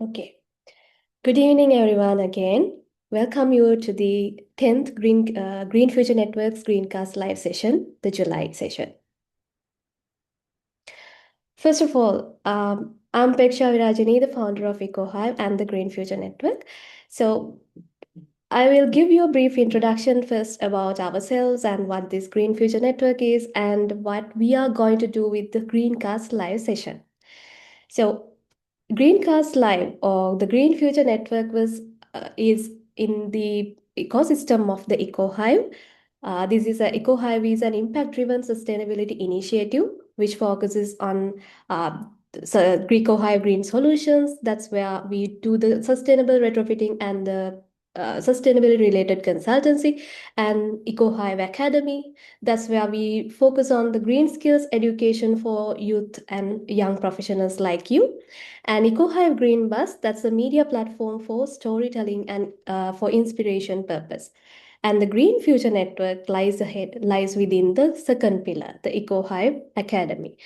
Okay. Good evening, everyone, again. Welcome you to the 10th Green Future Network's GreenCast live session, the July session. First of all, I'm Peksha Virajini, the founder of Hive and the Green Future Network. So I will give you a brief introduction first about ourselves and what this Green Future Network is and what we are going to do with the GreenCast live session. So GreenCast Live or the Green Future Network is in the ecosystem of the EcoHive. This is a EcoHive is an impact-driven sustainability initiative which focuses on EcoHive green solutions. That's where we do the sustainable retrofitting and the sustainability related consultancy, and EcoHive Academy. That's where we focus on the green skills education for youth and young professionals like you. And EcoHive Green Bus, that's a media platform for storytelling and for inspiration purpose. And the Green Future Network lies within the second pillar, the EcoHive Academy.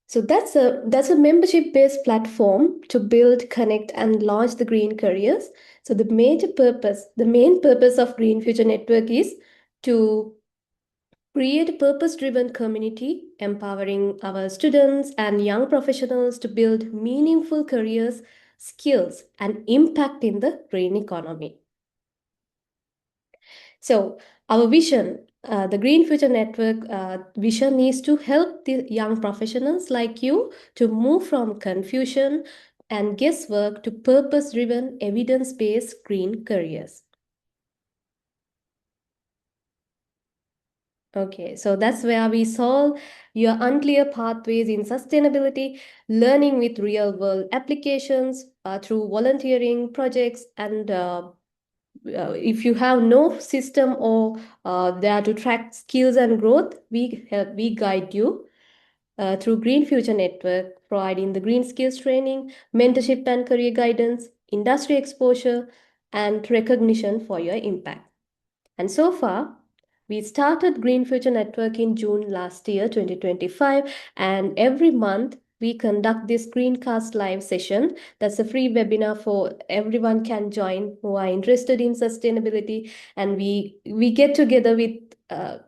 So that's a membership-based platform to build, connect, and launch the green careers. So the main purpose of Green Future Network is to create a purpose-driven community, empowering our students and young professionals to build meaningful careers, skills, and impact in the green economy. So our vision, the Green Future Network vision is to help the young professionals like you to move from confusion and guesswork to purpose-driven, evidence-based green careers. Okay, so that's where we solve your unclear pathways in sustainability, learning with real-world applications through volunteering projects, and if you have no system or there to track skills and growth, we guide you through Green Future Network, providing the green skills training, mentorship and career guidance, industry exposure, and recognition for your impact. And so far, we started Green Future Network in June last year, 2025, and every month we conduct this Greencast live session. That's a free webinar for everyone can join who are interested in sustainability, and we get together with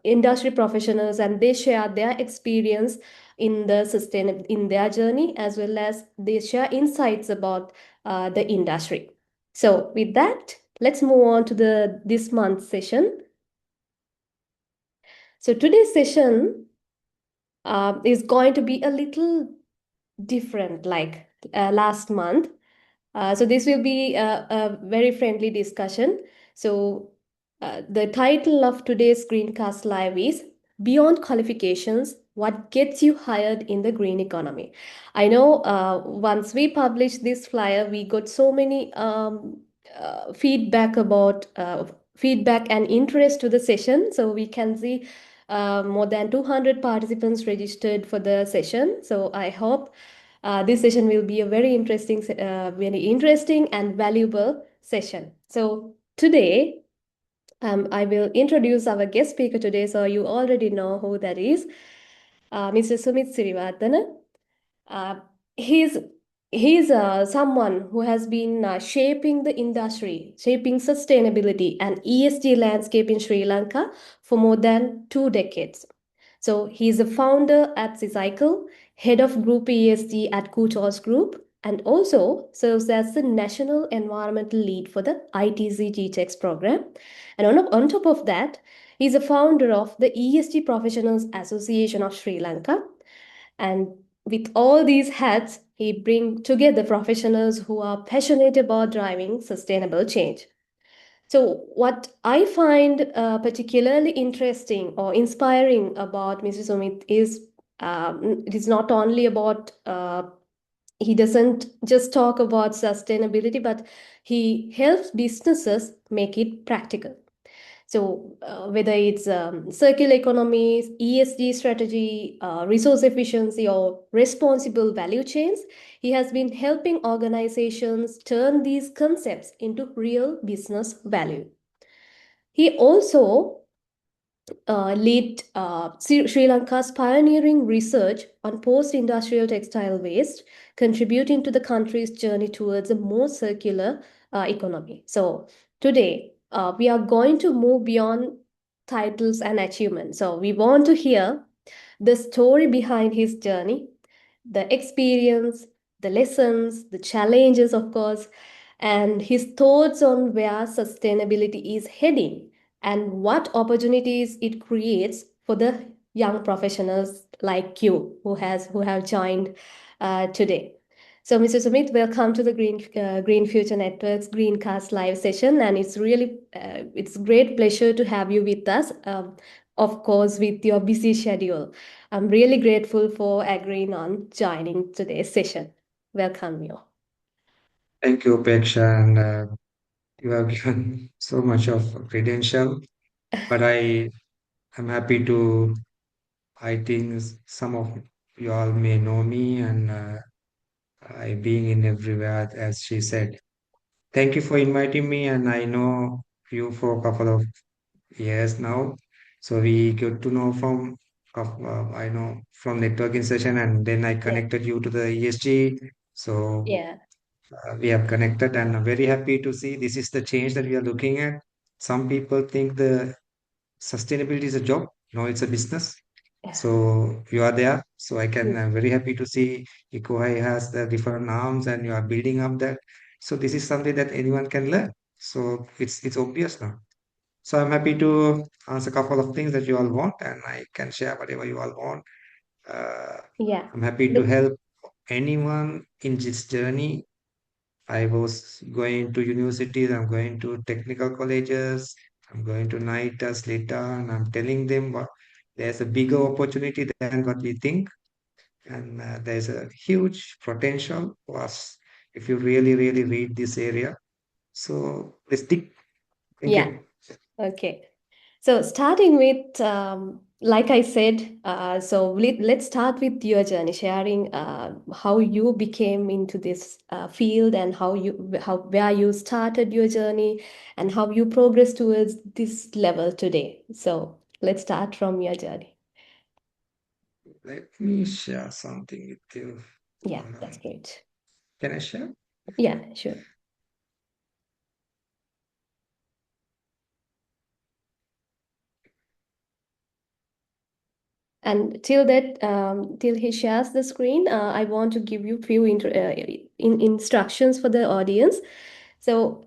industry professionals and they share their experience in in their journey, as well as they share insights about the industry. So with that, let's move on to this month's session. So today's session is going to be a little different like last month. So this will be a very friendly discussion. So the title of today's Greencast Live is Beyond Qualifications, What Gets You Hired in the Green Economy. I know once we published this flyer, we got so many feedback and interest to the session. So we can see more than 200 participants registered for the session. So I hope this session will be a very interesting and valuable session. So today, I will introduce our guest speaker today. So you already know who that is, Mr. Sumith Siriwardana. Uh, he's he's someone who has been shaping the industry, shaping sustainability and ESG landscape in Sri Lanka for more than 2 decades. So he's a founder at CeCycle, head of Group ESG at Courtaulds Group, and also serves as the national environmental lead for the ITC-GTEX program. And on top of that, he's a founder of the ESG Professionals Association of Sri Lanka. And with all these hats, he brings together professionals who are passionate about driving sustainable change. So, what I find particularly interesting or inspiring about Mr. Sumit is it is not only about he doesn't just talk about sustainability, but he helps businesses make it practical. So whether it's circular economies, ESG strategy, resource efficiency, or responsible value chains, he has been helping organizations turn these concepts into real business value. He also lead Sri Lanka's pioneering research on post-industrial textile waste, contributing to the country's journey towards a more circular economy. So today, we are going to move beyond titles and achievements. So we want to hear the story behind his journey, the experience, the lessons, the challenges, of course, and his thoughts on where sustainability is heading and what opportunities it creates for the young professionals like you who have joined today. So, Mr. Sumith, welcome to the Green Future Network's GreenCast live session, and it's great pleasure to have you with us. Of course, with your busy schedule, I'm really grateful for agreeing on joining today's session. Welcome you. Thank you, Peksha, and you have given so much of credential. But I am happy to. I think some of you all may know me, and I being in everywhere, as she said. Thank you for inviting me, and I know you for a couple of years now, so we get to know from. I know from networking session, and then I Yeah, connected you to the ESG. So yeah, we have connected, and I'm very happy to see this is the change that we are looking at. Some people think the sustainability is a job. No, it's a business. yeah, So you are there. So I can, yeah, I'm very happy to see Ikohai has the different arms and you are building up that. So this is something that anyone can learn. So it's obvious now. So I'm happy to answer a couple of things that you all want, and I can share whatever you all want. Uh, yeah. I'm happy to help anyone in this journey. I was going to universities, I'm going to technical colleges, I'm going to NITAS later, and I'm telling them what there's a bigger opportunity than what we think, and there's a huge potential for us if you really, really read this area. So let's dig. Thank Yeah. you. Okay. So starting with, like I said, let's start with your journey, sharing how you became into this field and how where you started your journey and how you progressed towards this level today. So let's start from your journey. Let me share something with you. Yeah, Hold that's on. great. Can I share? Yeah, sure. And till he shares the screen, I want to give you few instructions for the audience. So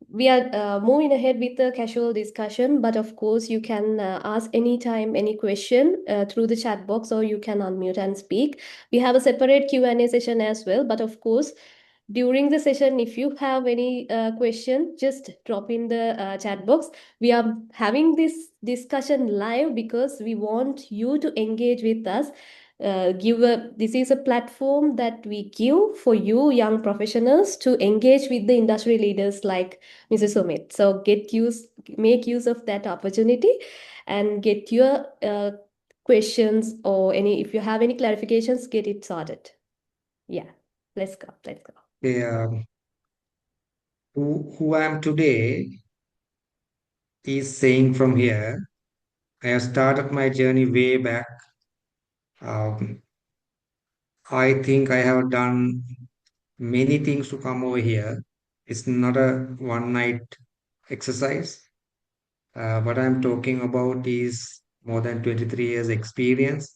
we are moving ahead with the casual discussion, but of course you can ask anytime any question through the chat box, or you can unmute and speak. We have a separate Q&A session as well, but of course during the session, if you have any question, just drop in the chat box. We are having this discussion live because we want you to engage with us. This is a platform that we give for you young professionals to engage with the industry leaders like Mrs. Sumit. So make use of that opportunity and get your questions, or any, if you have any clarifications, get it sorted. Yeah, let's go. Okay, who I am today is saying from here. I have started my journey way back. Um, I think I have done many things to come over here. It's not a one night exercise. What I'm talking about is more than 23 years experience.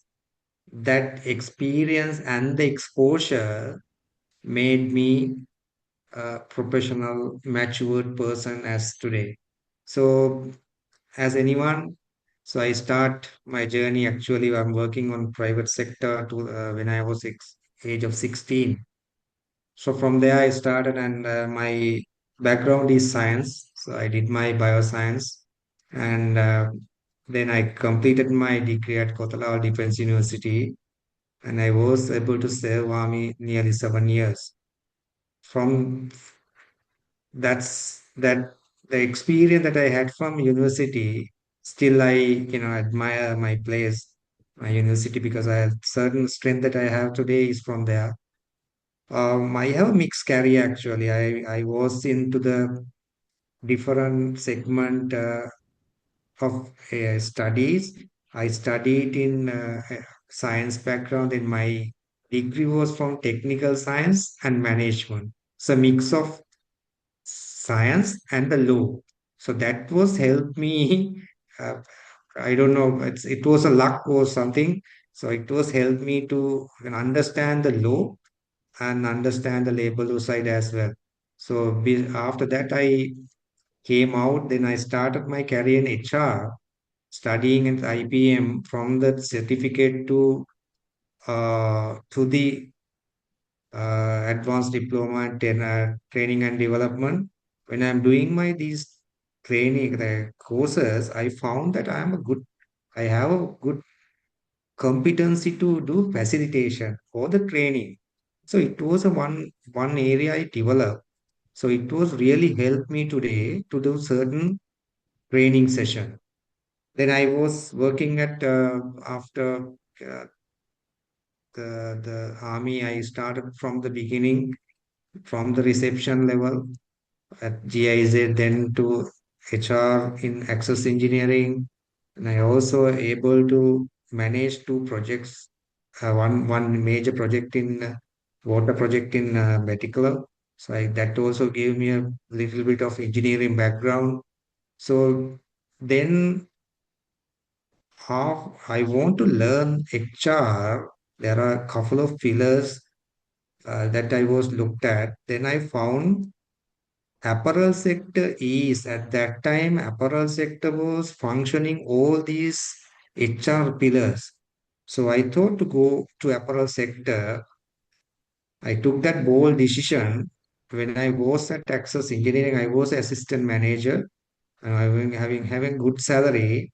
That experience and the exposure made me a professional, matured person as today. So, as anyone, so I start my journey. Actually, I'm working on private sector to when I was age of 16. So from there I started, and my background is science. So I did my bioscience, and then I completed my degree at Courtaulds Defense University, and I was able to serve army nearly 7 years. From that the experience that I had from university, still I admire my place, my university, because I have certain strength that I have today is from there. I have a mixed career actually. I was into the different segment. of studies. I studied in science background, and my degree was from technical science and management. So mix of science and the law. So that was helped me. Uh, I don't know. It was a luck or something. So it was helped me to understand the law and understand the labor law side as well. So after that, I came out. Then I started my career in HR, studying at IBM from the certificate to the advanced diploma and training and development. When I'm doing my these training the courses, I found that I have a good competency to do facilitation or the training. So it was a one area I developed. So it was really helped me today to do certain training session. Then I was working at after uh, the army. I started from the beginning, from the reception level at GIZ, then to HR in access engineering, and I also able to manage two projects. One major project in water project in Beticular. So that also gave me a little bit of engineering background. So then how I want to learn HR. There are a couple of pillars that I was looked at. Then I found apparel sector is at that time apparel sector was functioning all these HR pillars. So I thought to go to apparel sector. I took that bold decision when I was at Access Engineering. I was assistant manager and having good salary,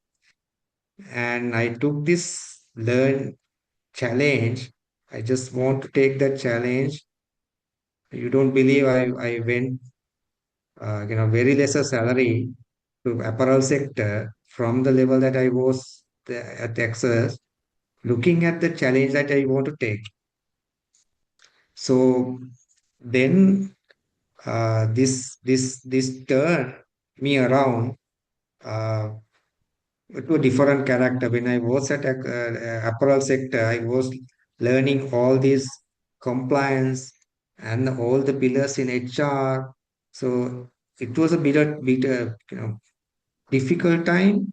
and I took this learn challenge. I just want to take that challenge. You don't believe I went very lesser salary to apparel sector from the level that I was at Texas, looking at the challenge that I want to take. So then this turned me around uh, to a different character. When I was at apparel sector, I was learning all these compliance and all the pillars in HR. So it was a bit difficult time.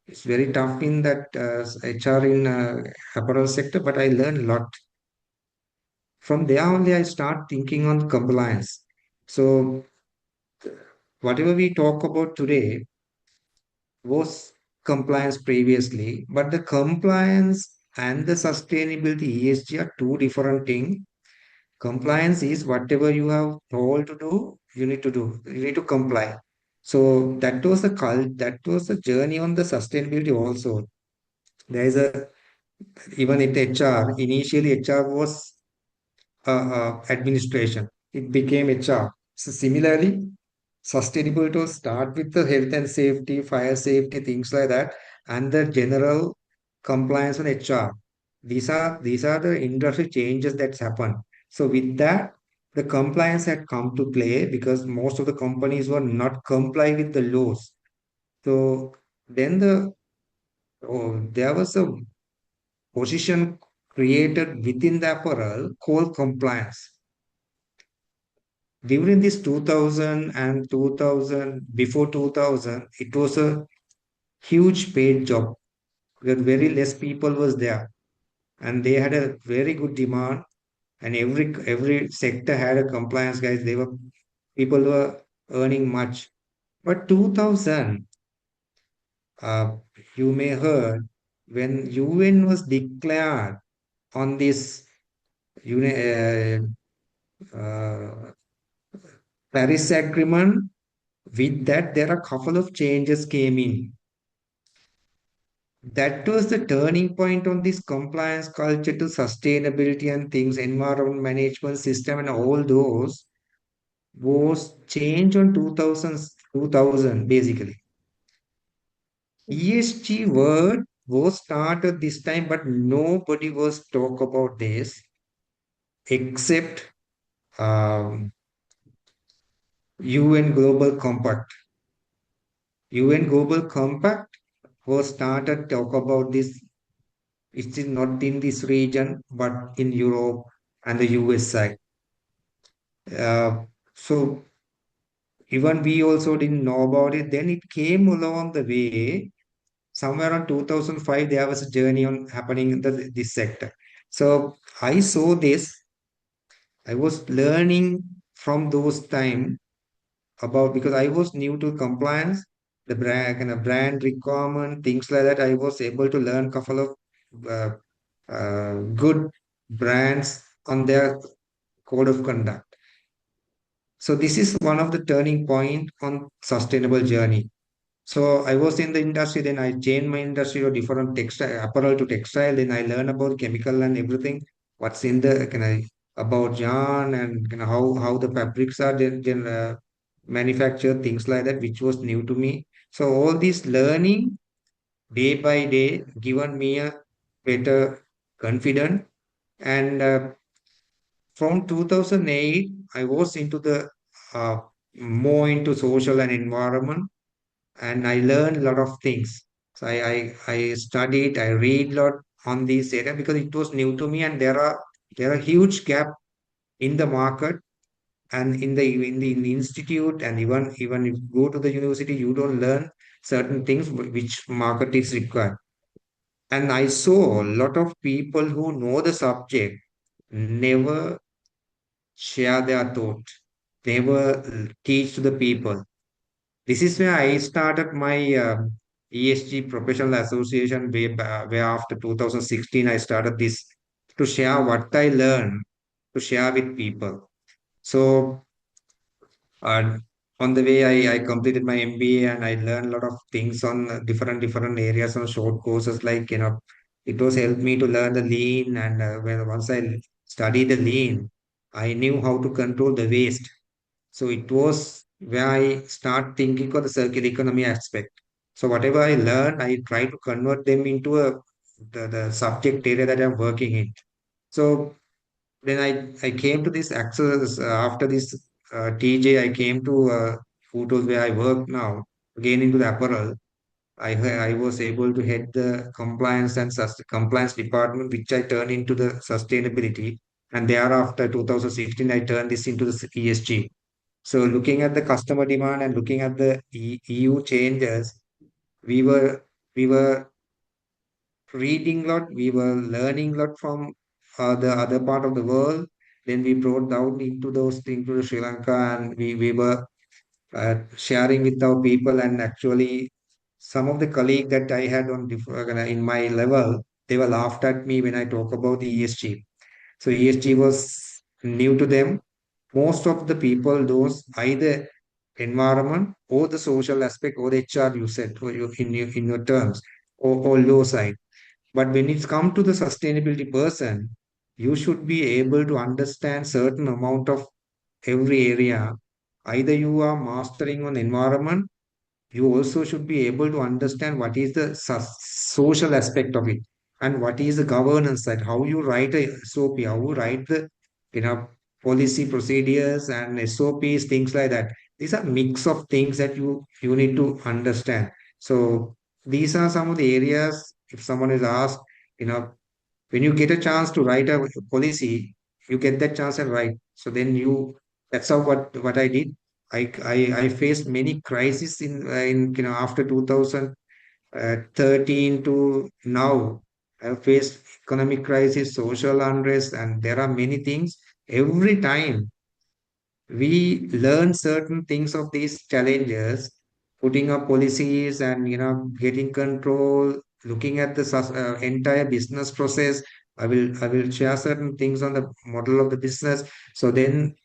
It's very tough in that HR in apparel sector, but I learned a lot. From there only, I start thinking on compliance. So whatever we talk about today was compliance previously, but the compliance and the sustainability ESG are two different things. Compliance is whatever you have told to do, you need to do. You need to comply. So that was the journey on the sustainability also. There is a even at HR, initially HR was administration. It became HR. So similarly, sustainable to start with the health and safety, fire safety, things like that, and the general compliance on HR. These are the industry changes that's happened. So with that, the compliance had come to play because most of the companies were not comply with the laws. So then there was a position created within the apparel called compliance. During this 2000 and 2000, before 2000, it was a huge paid job where very less people was there, and they had a very good demand, and every sector had a compliance guys. They were people were earning much. But 2000, uh, you may heard when UN was declared on this uh, Paris Agreement. With that, there are a couple of changes came in. That was the turning point on this compliance culture to sustainability and things, environment management system, and all those was changed on 2000 basically. ESG word was started this time, but nobody was talk about this except UN Global Compact. UN Global Compact. was started talk about this. It is not in this region, but in Europe and the US side. So even we also didn't know about it. Then it came along the way. Somewhere around 2005, there was a journey on happening in this sector. So I saw this. I was learning from those time about, because I was new to compliance, the brand and a brand requirement, things like that. I was able to learn couple of uh, good brands on their code of conduct. So this is one of the turning point on sustainable journey. So I was in the industry, then I changed my industry to different textile, apparel to textile. Then I learned about chemical and everything. What's in the can I about yarn and how the fabrics are manufactured, things like that, which was new to me. So all this learning day by day given me a better confidence. And from 2008, I was into the uh, more into social and environment, and I learned a lot of things. So I studied, I read a lot on this area because it was new to me, and there are huge gap in the market and in the institute, and even if you go to the university, you don't learn certain things which market is required. And I saw a lot of people who know the subject never share their thought, never teach to the people. This is where I started my ESG professional association way after 2016. I started this to share what I learned, to share with people. So uh, on the way, I completed my MBA and I learned a lot of things on different areas on short courses. Like it was helped me to learn the lean, and when once I studied the lean, I knew how to control the waste. So it was where I start thinking of the circular economy aspect. So whatever I learn, I try to convert them into the subject area that I'm working in. So then I came to this access after this TJ. I came to Courtaulds where I work now. Again into the apparel. I was able to head the compliance and compliance department, which I turned into the sustainability. And thereafter, 2016, I turned this into the ESG. So looking at the customer demand and looking at the EU changes, we were we were reading a lot, we were learning a lot from the other part of the world. Then we brought down into those things to Sri Lanka, and we were sharing with our people. And actually, some of the colleague that I had on in my level, they were laughed at me when I talk about the ESG. So ESG was new to them. Most of the people, those either environment or the social aspect or the HR you said or in your terms or low side. But when it's come to the sustainability person, you should be able to understand certain amount of every area. Either you are mastering on environment, you also should be able to understand what is the social aspect of it and what is the governance side, how you write a SOP, how you write the you know policy procedures and SOPs, things like that. These are mix of things that you need to understand. So these are some of the areas. If someone is asked, you know when you get a chance to write a policy, you get that chance and write. So then that's how what I did. I faced many crises in after 2013 to now. I faced economic crisis, social unrest, and there are many things. Every time we learn certain things of these challenges, putting up policies and getting control, looking at the entire business process. I will share certain things on the model of the business. So then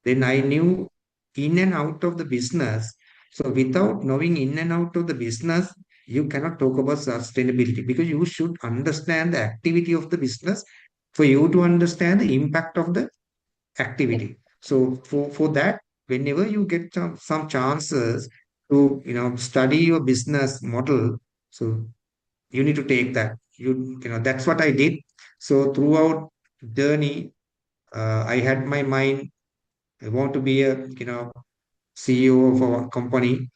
I knew in and out of the business. So without knowing in and out of the business, you cannot talk about sustainability, because you should understand the activity of the business for you to understand the impact of the activity. So for that, whenever you get some chances to study your business model, so you need to take that. That's what I did. So throughout journey, I had my mind. I want to be a CEO of a company,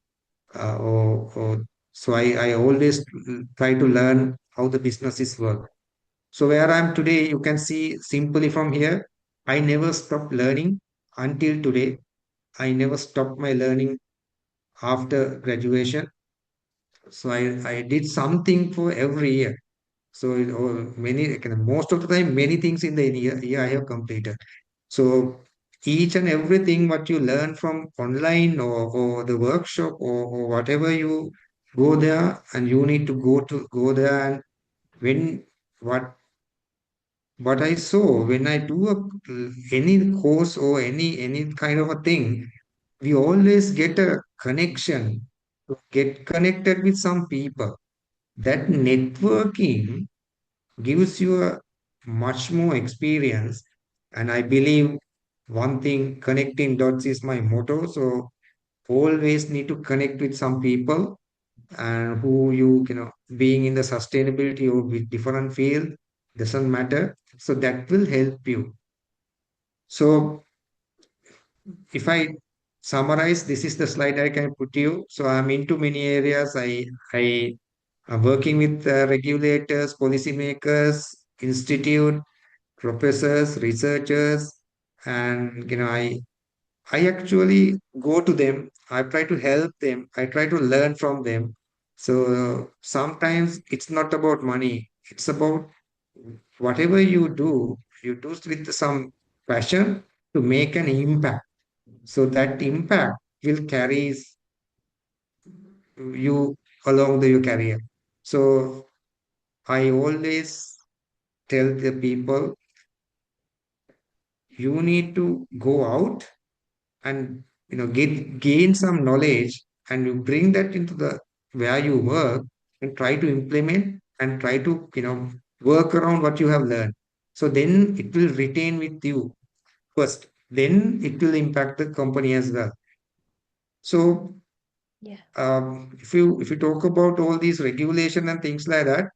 or So I always try to learn how the businesses work. So where I'm today, you can see simply from here, I never stopped learning until today. I never stopped my learning after graduation. So I did something for every year. So most of the time, many things in the year I have completed. So each and everything what you learn from online or the workshop or whatever you go there and you need to go there and when what what I saw when I do any course or any kind of a thing, we always get a connection, get connected with some people. That networking gives you a much more experience. And I believe one thing, connecting dots is my motto. So always need to connect with some people and who being in the sustainability or with different field doesn't matter. So that will help you. So if I summarize, this is the slide I can put you. So I'm into many areas. I am working with regulators, policymakers, institute, professors, researchers, and I actually go to them. I try to help them. I try to learn from them. So sometimes it's not about money. It's about whatever you do with some passion to make an impact. So that impact will carry you along your career. So I always tell the people you need to go out and gain some knowledge and you bring that into the where you work and try to implement and try to work around what you have learned. So then it will retain with you first, then it will impact the company as well. So Yeah. if you talk about all these regulation and things like that,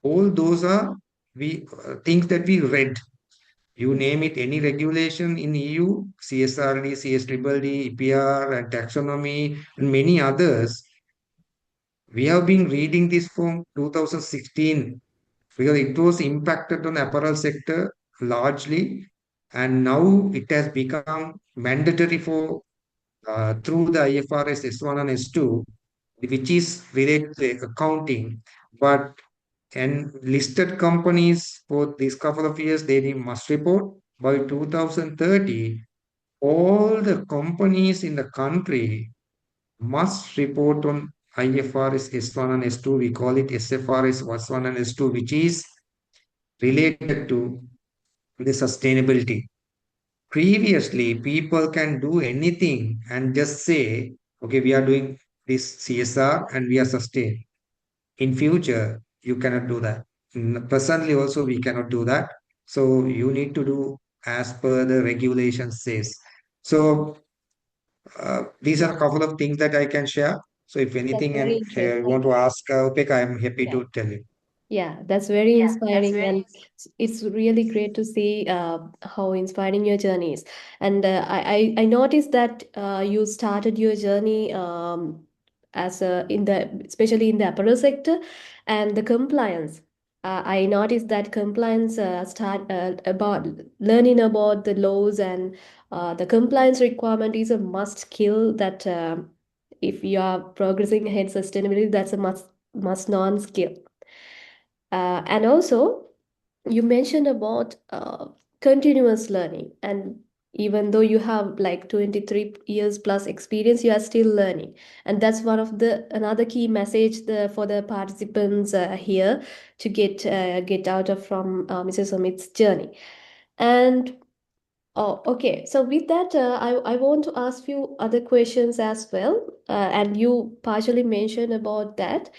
all those are we things that we read. You Yeah. name it, any regulation in EU, CSRD, CSDDD, EPR, and taxonomy, and many others. We have been reading this from 2016 because it was impacted on apparel sector largely, and now it has become mandatory for through the IFRS S1 and S2, which is related to accounting. But and listed companies for this couple of years, they must report by 2030. All the companies in the country must report on IFRS S1 and S2. We call it SFRS S1 and S2, which is related to the sustainability. Previously, people can do anything and just say, okay, we are doing this CSR and we are sustained. In future, you cannot do that. Presently, also, we cannot do that. So you need to do as per the regulation says. So these are Yeah. a couple of things that I can share. So if That's anything very and you want interesting. to ask Upek, I am happy Yeah. to tell you. Yeah, that's very inspiring, and it's really great to see how inspiring your journey is. And I noticed that you started your journey as a in the especially in the apparel sector and the compliance. I noticed that compliance start about learning about the laws and the compliance requirement is a must skill that if you are progressing ahead sustainability, that's a must known skill. And also, you mentioned about continuous learning, and even though you have like 23 years plus experience, you are still learning, and that's one of the another key message for the participants here to get out of from Mrs. Sumith's journey. And oh, okay. So with that, I want to ask you other questions as well, and you partially mentioned about that.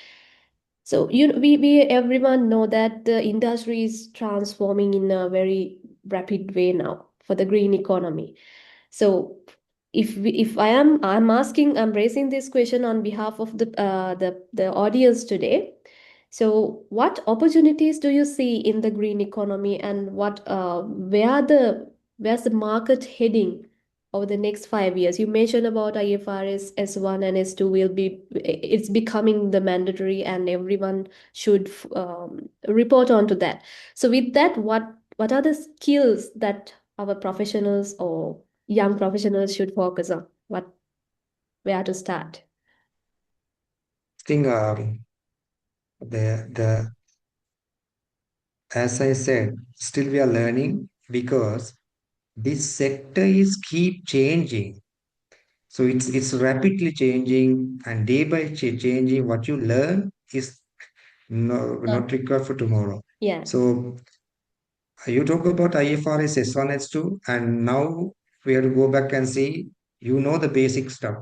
So we everyone know that the industry is transforming in a very rapid way now for the green economy. So if I'm raising this question on behalf of the audience today. So what opportunities do you see in the green economy, and where's the market heading over the next 5 years? You mentioned about IFRS S1 and S2 will be, it's becoming the mandatory and everyone should report on to that. So with that, what are the skills that our professionals or young professionals should focus on? Where to start? I think the as I said, still we are learning because this sector is keep changing. So it's rapidly changing, and day by changing, what you learn is Not, not required for tomorrow. yeah. So you talk about IFRS S1, S2, and now we have to go back and see, the basic stuff,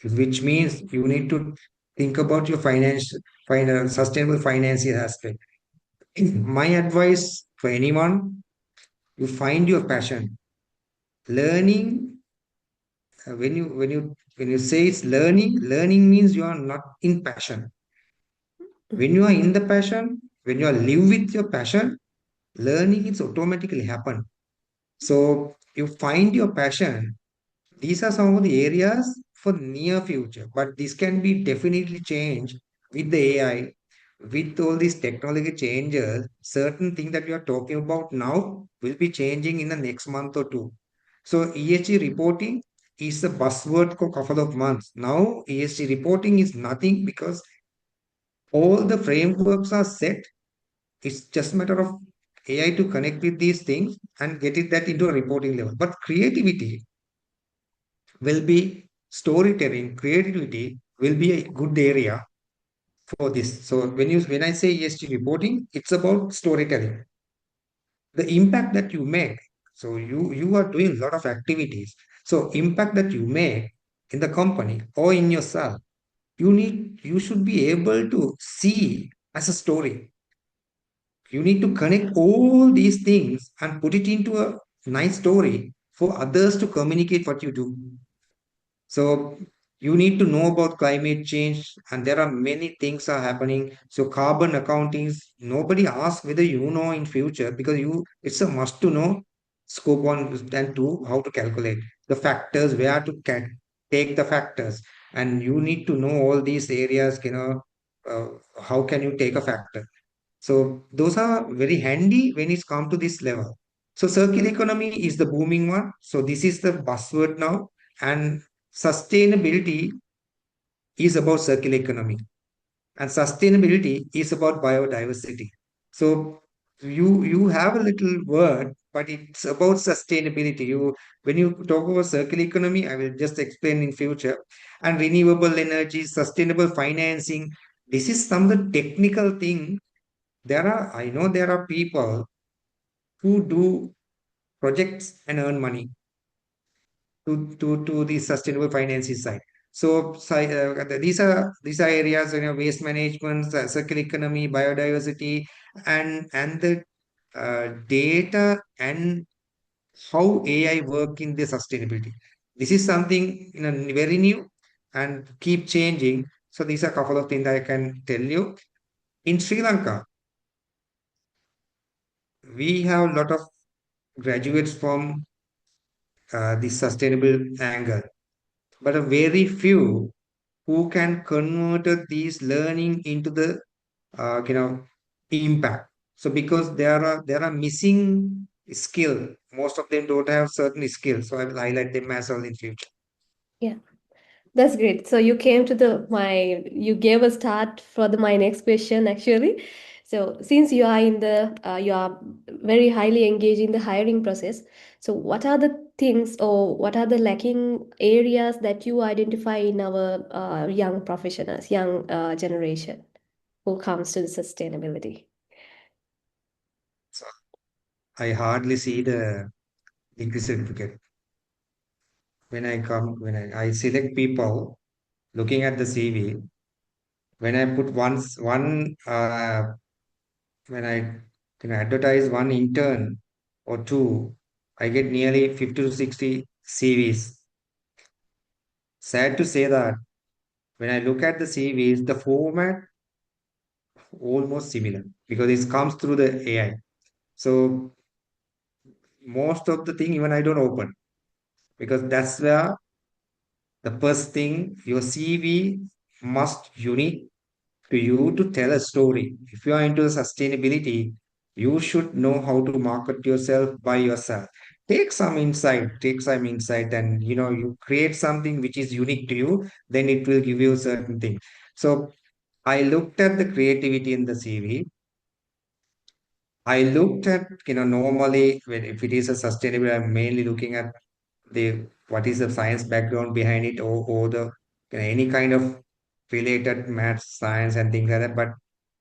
which means you need to think about your sustainable financial aspect. My advice for anyone, you find your passion. Learning, when you say it's learning means you are not in passion. When you are in the passion, when you are live with your passion, learning is automatically happen. So you find your passion. These are some of the areas for near future, but this can be definitely changed with the AI, with all these technology changes. Certain thing that we are talking about now will be changing in the next month or two. So ESG reporting is a buzzword for a couple of months. Now ESG reporting is nothing because all the frameworks are set. It's just a matter of AI to connect with these things and get it that into a reporting level. But creativity will be storytelling, creativity will be a good area for this. So when I say ESG reporting, it's about storytelling. The impact that you make. So you are doing a lot of activities. So impact that you make in the company or in yourself, you should be able to see as a story. You need to connect all these things and put it into a nice story for others to communicate what you do. So you need to know about climate change, and there are many things are happening. So carbon accounting is nobody asks whether you know in future because it's a must to know scope one and two how to calculate the factors, where to take the factors, and you need to know all these areas. Uh, how can you take a factor? So those are very handy when it's come to this level. So circular economy is the booming one. So this is the buzzword now, and sustainability is about circular economy, and sustainability is about biodiversity. So you have a little word, but it's about sustainability. When you talk about circular economy, I will just explain in future, and renewable energy, sustainable financing. This is some of the technical thing. I know there are people who do projects and earn money to the sustainable financing side. So, these are areas, waste management, circular economy, biodiversity, and the data and how AI work in the sustainability. This is something very new and keep changing. So these are a couple of things I can tell you. In Sri Lanka, we have a lot of graduates from the sustainable angle, but a very few who can convert these learning into the impact. So because there are missing skill, most of them don't have certain skills. So I will highlight them as well in future. Yeah. That's great. So you came to you gave a start for my next question actually. So since you are very highly engaged in the hiring process, so what are the things or what are the lacking areas that you identify in our young professionals, young generation who comes to the sustainability? So I hardly see the degree certificate when I select people looking at the CV. When I put one when I advertise one intern or two, I get nearly 50 to 60 CVs. Sad to say that when I look at the CVs, the format almost similar because it comes through the AI. So most of the thing even I don't open. because that's where the first thing your CV must unique to you to tell a story. If you are into sustainability, you should know how to market yourself by yourself. Take some insight, and you create something which is unique to you, then it will give you a certain thing. So I looked at the creativity in the CV. I looked at, normally if it is a sustainable, I'm mainly looking at the what is the science background behind it, or the any kind of related math, science, and things like that. But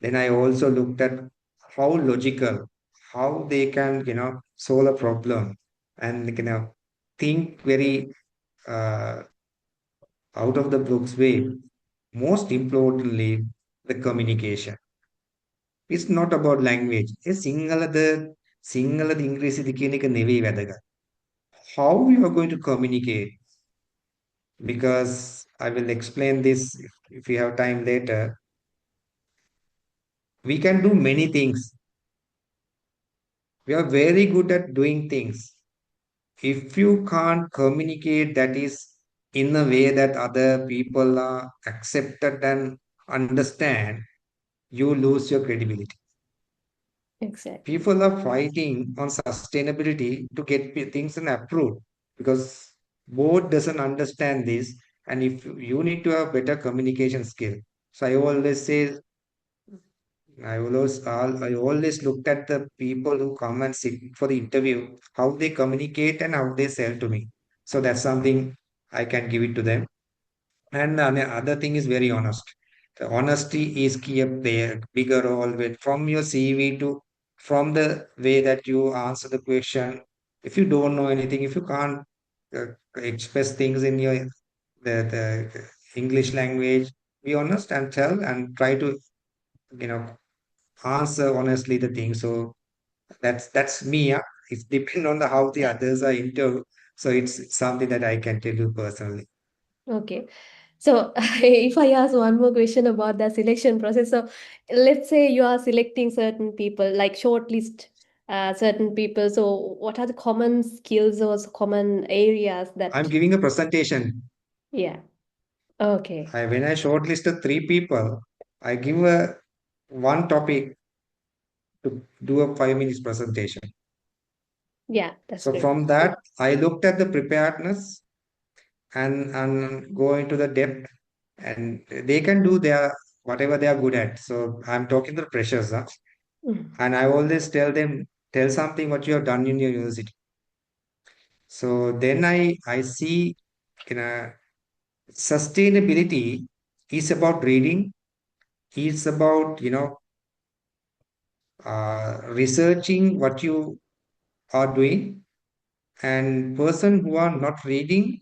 then I also looked at how logical, how they can, solve a problem, and think very uh, out of the box way. Most importantly, the communication. It's not about language. ඒ සිංහලද ඉංග්‍රීසිද කියන එක නෙවෙයි වැදගත්. How you are going to communicate, because I will explain this if we have time later. We can do many things. We are very good at doing things. If you can't communicate that is in a way that other people are accepted and understand, you lose your credibility. Exactly. People are fighting on sustainability to get things and approved because board doesn't understand this, and if you need to have better communication skill. So I always say, I always looked at the people who come and sit for the interview, how they communicate and how they sell to me. So that's something I can give it to them. And the other thing is very honest. The honesty is key up there, bigger role with from your CV to from the way that you answer the question. If you don't know anything, if you can't express things in the English language, be honest and tell and try to you know answer honestly the thing. So that's me. Yeah. It's depend on the how the Yeah. others are into. So it's something that I can tell you personally. Okay. So if I ask one more question about the selection process, so let's say you are selecting certain people, like shortlist certain people. So what are the common skills or common areas I'm that, giving a presentation. yeah. Okay. When I shortlisted three people, I give a one topic to do a 5 minutes presentation. Yeah, that's So great. from that, I looked at the preparedness and go into the depth, and they can do their whatever they are good at. So I'm talking to the freshers, huh? Mm. And I always tell them, tell something what you have done in your university. So then I see, you know, sustainability is about reading. It's about researching what you are doing, and person who are not reading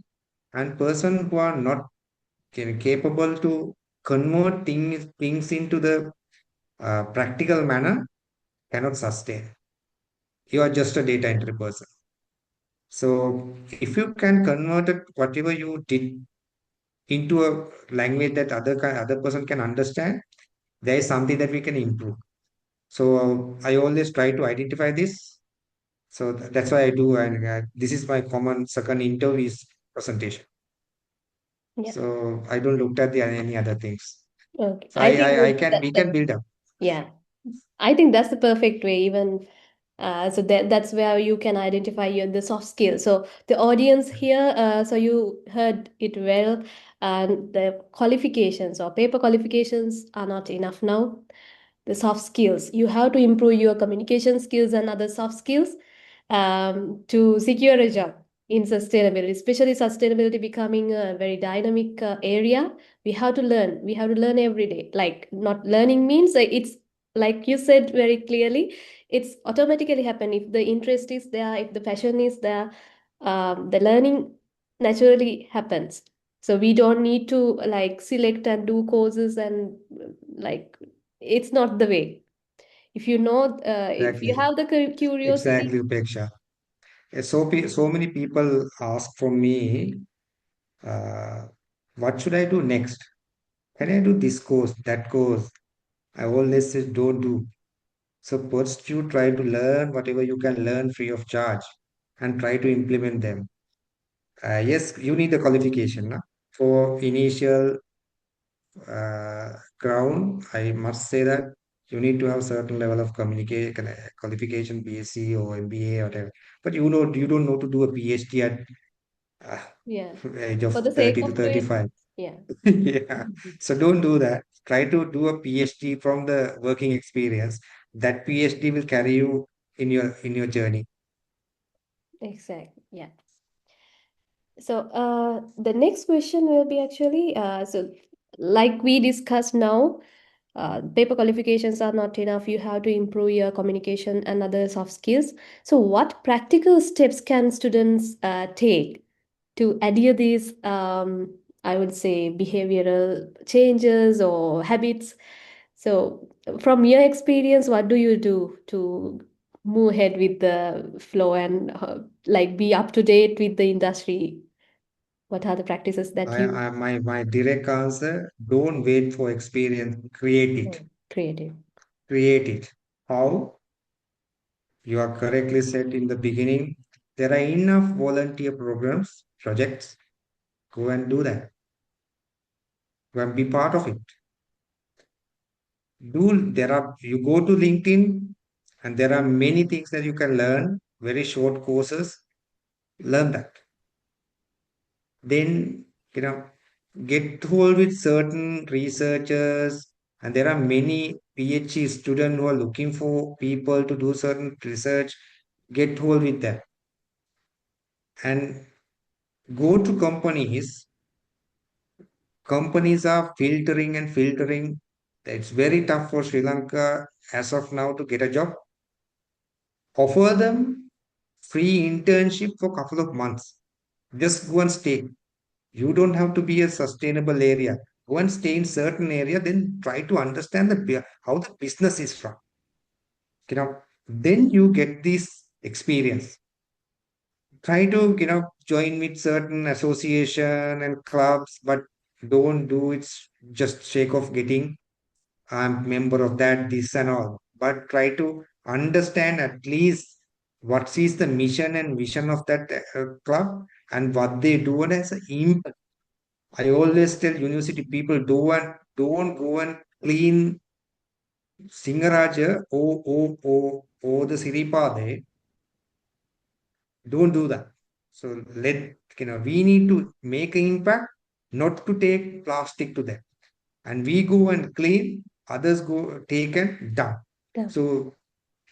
and person who are not capable to convert things into the practical manner cannot sustain. You are just a data entry person. So if you can convert it, whatever you did into a language that other person can understand, there is something that we can improve. So I always try to identify this. So that's why I do, and this is my common second interview is presentation. Yeah. So I don't look at the any other things. Okay. So I think I can we that can build up. yeah. I think that's the perfect way, even so that's where you can identify the soft skills. So the audience here, so you heard it well, and the qualifications or paper qualifications are not enough now. The soft skills, you have to improve your communication skills and other soft skills to secure a job in sustainability, especially sustainability becoming a very dynamic area. We have to learn every day. Like, not learning means it's like you said very clearly, it's automatically happen if the interest is there, if the passion is there, the learning naturally happens. So we don't need to like select and do courses and like it's not the way. If you know, if you Exactly, have the curiosity. exactly, Upeksha. So many people ask from me, uh, what should I do next? Can I do this course, that course? I always say don't do. So first you try to learn whatever you can learn free of charge and try to implement them. Yes, you need a qualification na? For initial ground. I must say that you need to have certain level of communication qualification, BSc or MBA or whatever. But you don't know to do a PhD at uh, Yeah. age of For the sake 30 to of doing, 35. yeah. Yeah. So don't do that. Try to do a PhD from the working experience. That PhD will carry you in your journey. Exactly. Yeah. So the next question will be actually so like we discussed now, paper qualifications are not enough. You have to improve your communication and other soft skills. So what practical steps can students take to adhere these I would say behavioral changes or habits? So from your experience, what do you do to move ahead with the flow and like be up to date with the industry? What are the practices that you My direct answer, don't wait for experience. Create it. created? Create it. How? You are correctly said in the beginning. There are enough volunteer programs, projects. Go and do that. Go and be part of it. You go to LinkedIn and there are many things that you can learn, very short courses. Learn that. Then, you know, get hold with certain researchers, and there are many PhD students who are looking for people to do certain research. Get hold with that and go to companies. Companies are filtering and filtering. It's very tough for Sri Lanka as of now to get a job. Offer them free internship for a couple of months. Just go and stay. You don't have to be a sustainable area. Go and stay in certain area, then try to understand how the business is from. Then you get this experience. Try to, join with certain association and clubs, but don't do it just sake of getting I'm member of that, this and all. But try to understand at least what is the mission and vision of that club and what they do and as an impact. I always tell university people don't go and clean Singaraja or the Siripade. Don't do that. So we need to make an impact, not to take plastic to them. And we go and clean, others go take and dump. Yeah. So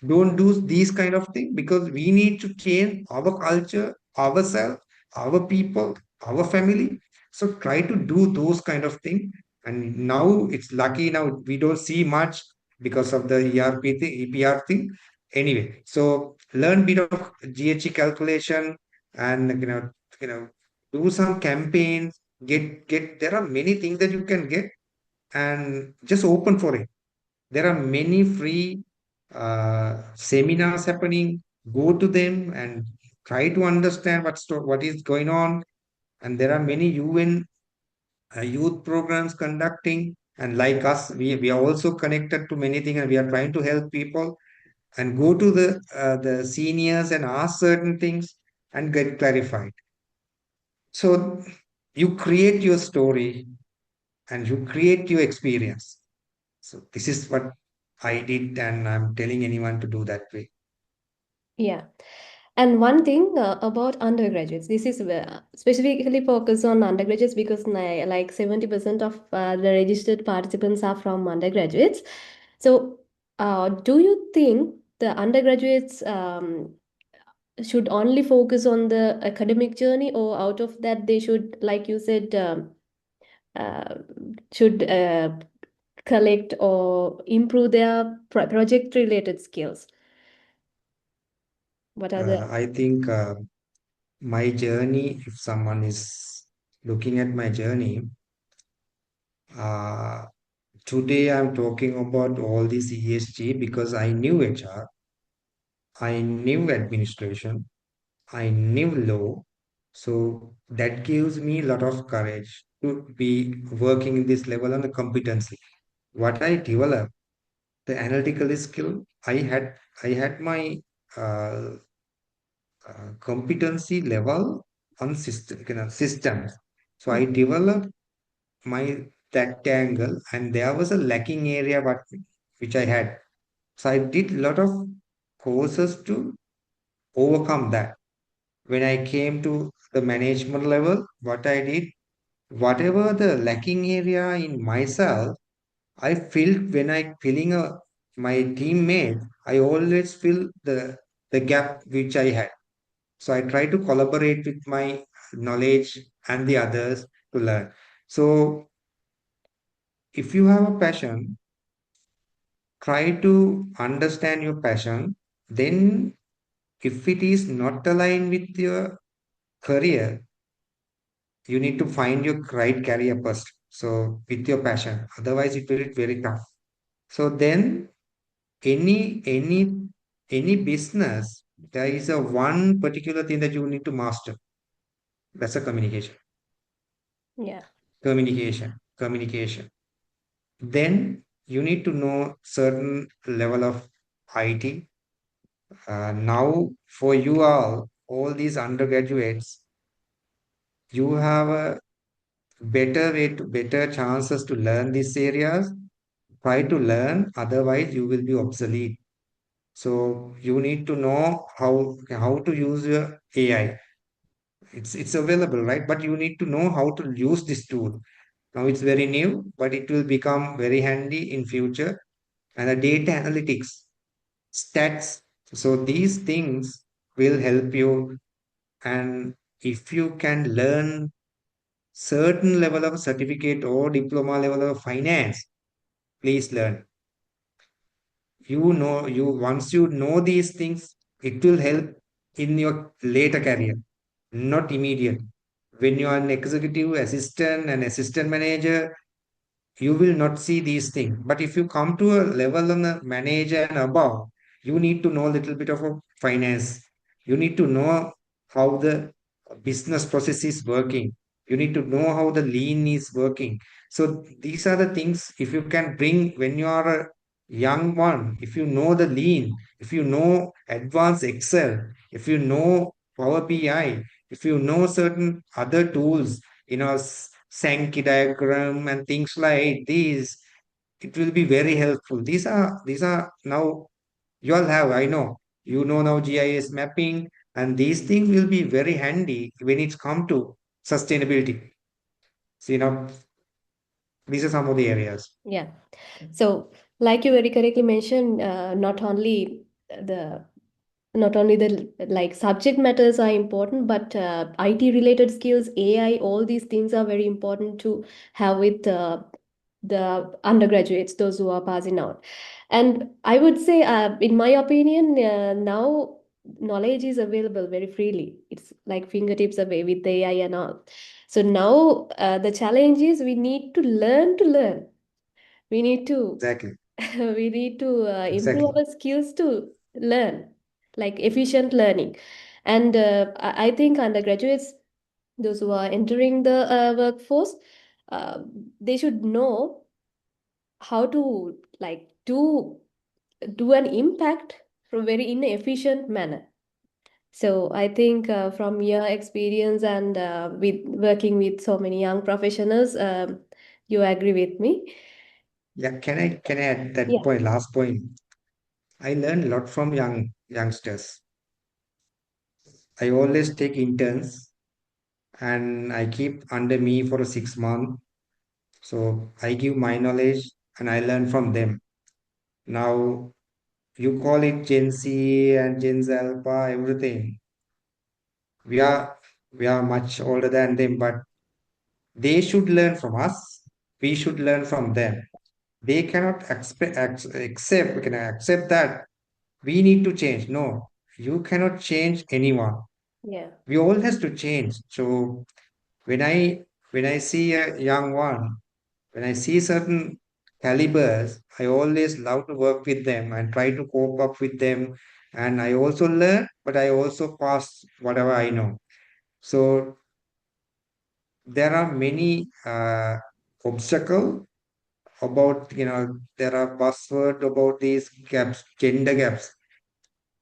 don't do these kind of things because we need to change our culture, ourselves, our people, our family. So try to do those kind of things. And now it's lucky now we don't see much because of the ERP thing, EPR thing. Anyway, so learn bit of GHE calculation and you know do some campaigns. Get there are many things that you can get and just open for it. There are many free seminars happening. Go to them and try to understand what is going on. And there are many UN youth programs conducting. And like us, we are also connected to many things and we are trying to help people and go to the seniors and ask certain things and get clarified. So you create your story and you create your experience. So this is what I did, and I'm telling anyone to do that way. Yeah. And one thing about undergraduates, this is specifically focused on undergraduates because like 70% of the registered participants are from undergraduates. So, do you think the undergraduates should only focus on the academic journey, or out of that they should, like you said, uh, should collect or improve their project related skills? What are the I think my journey, if someone is looking at my journey, uh, today I'm talking about all this ESG because I knew HR, I knew administration, I knew law. So that gives me a lot of courage to be working in this level on the competency. What I developed, the analytical skill, I had my uh, competency level. systems. So I Mm. developed my rectangle, and there was a lacking area which I had. So I did a lot of courses to overcome that. When I came to the management level, what I did, whatever the lacking area in myself, I felt when I filling my teammate, I always fill the gap which I had. So I try to collaborate with my knowledge and the others to learn. So if you have a passion, try to understand your passion. Then if it is not aligned with your career, you need to find your right career first. So with your passion, otherwise it will be very tough. So then any any business, there is a one particular thing that you need to master. That's a communication. Yeah. Communication. Then you need to know certain level of IT. Now for you all these undergraduates, you have a better chances to learn these areas. Try to learn, otherwise you will be obsolete. So you need to know how to use your AI. It's available, right? But you need to know how to use this tool. Now it's very new, but it will become very handy in future. And the data analytics, stats. So these things will help you. And if you can learn certain level of certificate or diploma level of finance, please learn. You once you know these things, it will help in your later career, not immediate. When you are an executive assistant and assistant manager, you will not see these things. But if you come to a level on a manager and above, you need to know a little bit of a finance. You need to know how the business process is working. You need to know how the lean is working. So these are the things, if you can bring when you are a young one, if you know the lean, if you know advanced Excel, if you know Power BI, if you know certain other tools, Sankey diagram and things like these, it will be very helpful. These are now you all have, I know, now GIS mapping, and these things will be very handy when it's come to sustainability. So, these are some of the areas. Yeah. So, like you very correctly mentioned, the not only the like subject matters are important, but IT related skills, AI, all these things are very important to have with the undergraduates, those who are passing out. And I would say, in my opinion, now knowledge is available very freely. It's like fingertips away with AI and all. So now the challenge is we need to learn to learn. We need to Exactly. we need to improve Exactly. our skills to learn, like efficient learning. And I think undergraduates, those who are entering the workforce, uh, they should know how to like do an impact from very in efficient manner. So I think from your experience and with working with so many young professionals, you agree with me. Yeah, can I add that Yeah. point, last point? I learned a lot from youngsters. I always take interns and I keep under me for a 6 month. So I give my knowledge and I learn from them. Now you call it Gen Z and Gen Z Alpha, everything. We are we are much older than them, but they should learn from us. We should learn from them. They cannot accept. We can accept that we need to change. No, you cannot change anyone. Yeah. We all has to change. So when I when I see a young one, when I see certain calibers, I always love to work with them and try to cope up with them. And I also learn, but I also pass whatever I know. So there are many obstacle about, there are buzzword about these gaps, gender gaps.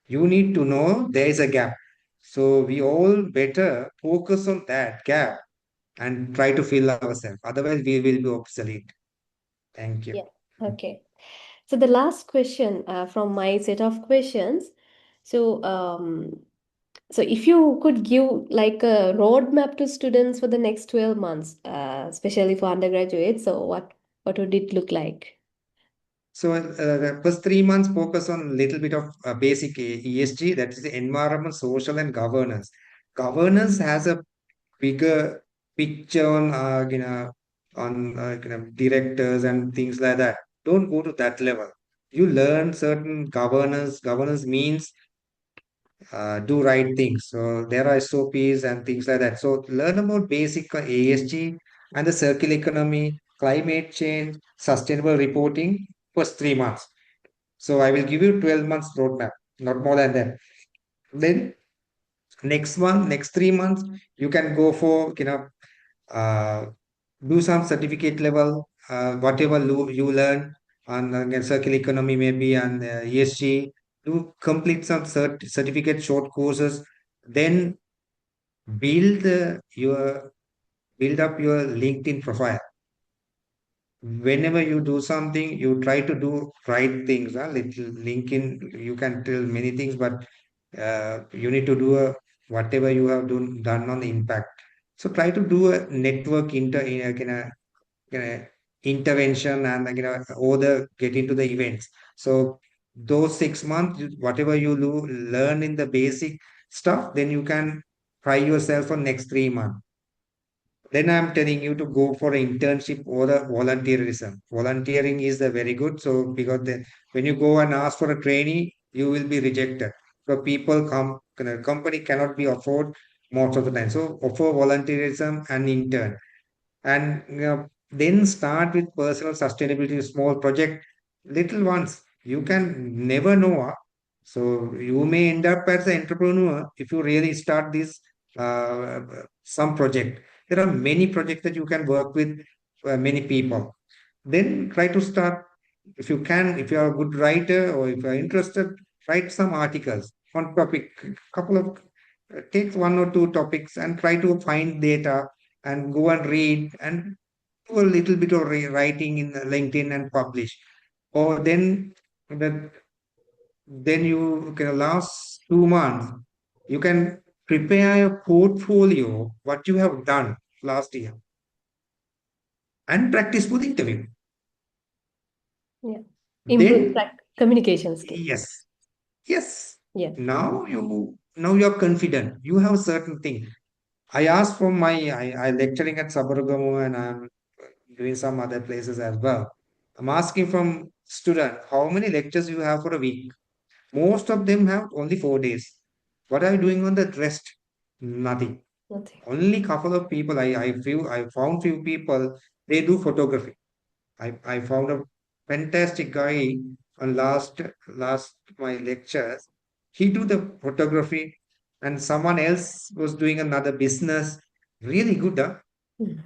You need to know there is a gap. So we all better focus on that gap and try to fill ourselves. Otherwise, we will be obsolete. Thank you. Yeah. Okay. So the last question from my set of questions. So, so if you could give like a roadmap to students for the next 12 months, especially for undergraduates, so what would it look like? So the first 3 months focus on a little bit of basic ESG, that is the environment, social, and governance. Governance has a bigger picture on directors and things like that. Don't go to that level. You learn certain governance. Governance means do right things. So there are SOPs and things like that. So learn about basic ASG and the circular economy, climate change, sustainable reporting. First 3 months. So I will give you 12 months roadmap, not more than that. Then next 3 months, you can go for uh, do some certificate level, whatever you learn on circular economy maybe and ESG. Do complete some certificate short courses. Then build your build up your LinkedIn profile. Whenever you do something, you try to do right things. Little LinkedIn, you can tell many things, but you need to do whatever you have done on the impact. So try to do a network intervention and or the get into the events. So those 6 months, whatever you learn in the basic stuff, then you can try yourself for next 3 months. Then I'm telling you to go for an internship or a volunteerism. Volunteering is the very good. So because when you go and ask for a trainee, you will be rejected. So people company cannot be afford most of the time. So offer volunteerism and intern, and then start with personal sustainability, small project, little ones. You can never know. So you may end up as an entrepreneur if you really start this some project. There are many projects that you can work with many people. Then try to start, if you can, if you are a good writer or if you are interested, write some articles on topic, couple of take one or two topics and try to find data and go and read and do a little bit of writing in LinkedIn and publish. Or that then you can last 2 months, you can prepare a portfolio, what you have done last year, and practice for the interview. Yeah. Improve Then, communication skill. yes, yes. Yeah. Now you're confident. You have a certain thing. I asked from I lecturing at Sabaragamu and I'm doing some other places as well. I'm asking from student how many lectures you have for a week. Most of them have only 4 days. What are you doing on the rest? Nothing. Nothing. Only couple of people. I found few people. They do photography. I found a fantastic guy on last my lectures. He do the photography, and someone else was doing another business. Really good, huh? Mm.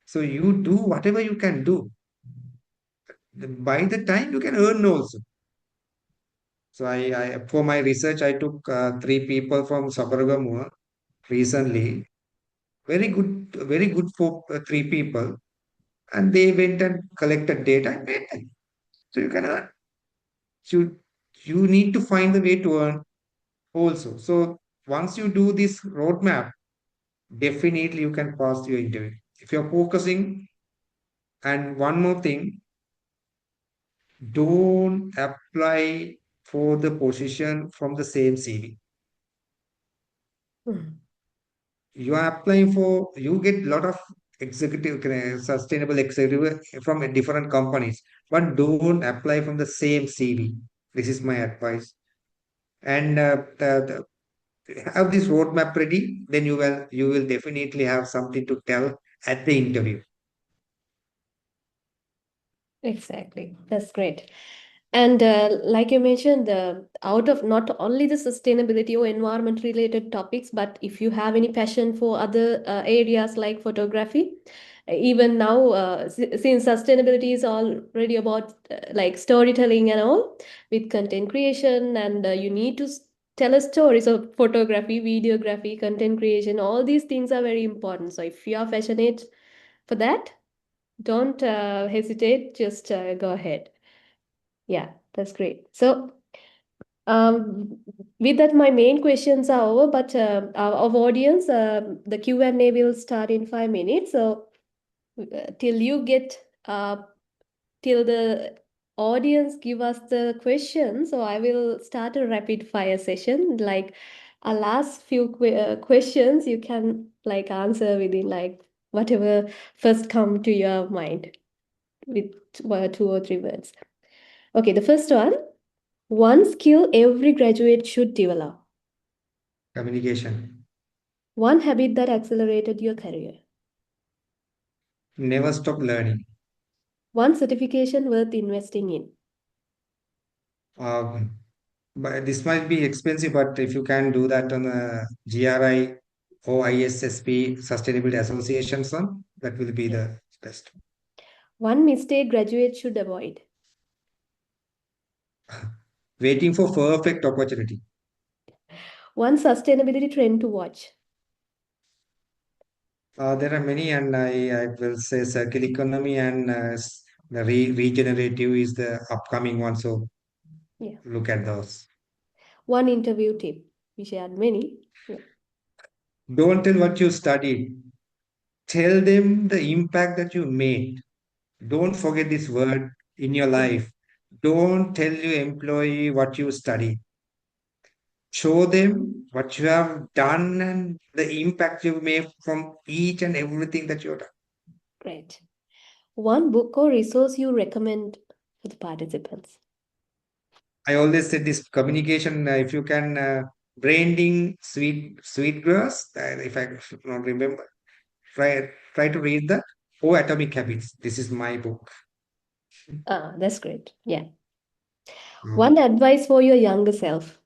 So you do whatever you can do. By the time you can earn also. So I for my research, I took 3 people from Sabaragamuwa recently. Very good for 3 people, and they went and collected data and paid them. So you can earn. You you need to find the way to earn also. So once you do this roadmap, definitely you can pass your interview. If you're focusing, and one more thing, don't apply for the position from the same CV. Mm. You are applying for, you get a lot of sustainable executive from different companies, but don't apply from the same CV. This is my advice. And have this roadmap ready, then you will definitely have something to tell at the interview. Exactly. That's great. And like you mentioned, out of not only the sustainability or environment related topics, but if you have any passion for other areas like photography, even now, since sustainability is already about like storytelling and all with content creation, and you need to tell a story. So photography, videography, content creation, all these things are very important. So if you are passionate for that, don't hesitate, just go ahead. Yeah, that's great. So um, with that, my main questions are over, but our audience, the Q&A will start in 5 minutes. So till you get till the audience give us the question, so I will start a rapid fire session. Like a last few questions, you can like answer within like whatever first come to your mind with 2 or 3 words. Okay, the first one skill every graduate should develop. Communication. One habit that accelerated your career. Never stop learning. One certification worth investing in. Um, but this might be expensive, but if you can do that on a GRI or ISSP Sustainability Associations one, that will be Yeah. the best. One mistake graduates should avoid. Waiting for perfect opportunity. One sustainability trend to watch. There are many, and I will say circular economy and the regenerative is the upcoming one. So Yeah. look at those. One interview tip. We shared many. Yeah. Don't tell what you studied. Tell them the impact that you made. Don't forget this word in your life. Don't tell your employee what you studied. Show them what you have done and the impact you made from each and everything that you've done. Great. One book or resource you recommend for the participants. I always said this communication, if you can branding sweet grass, if I should not remember, try to read that. Oh, Atomic Habits. This is my book. Ah, that's great. Yeah. Mm. One advice for your younger self.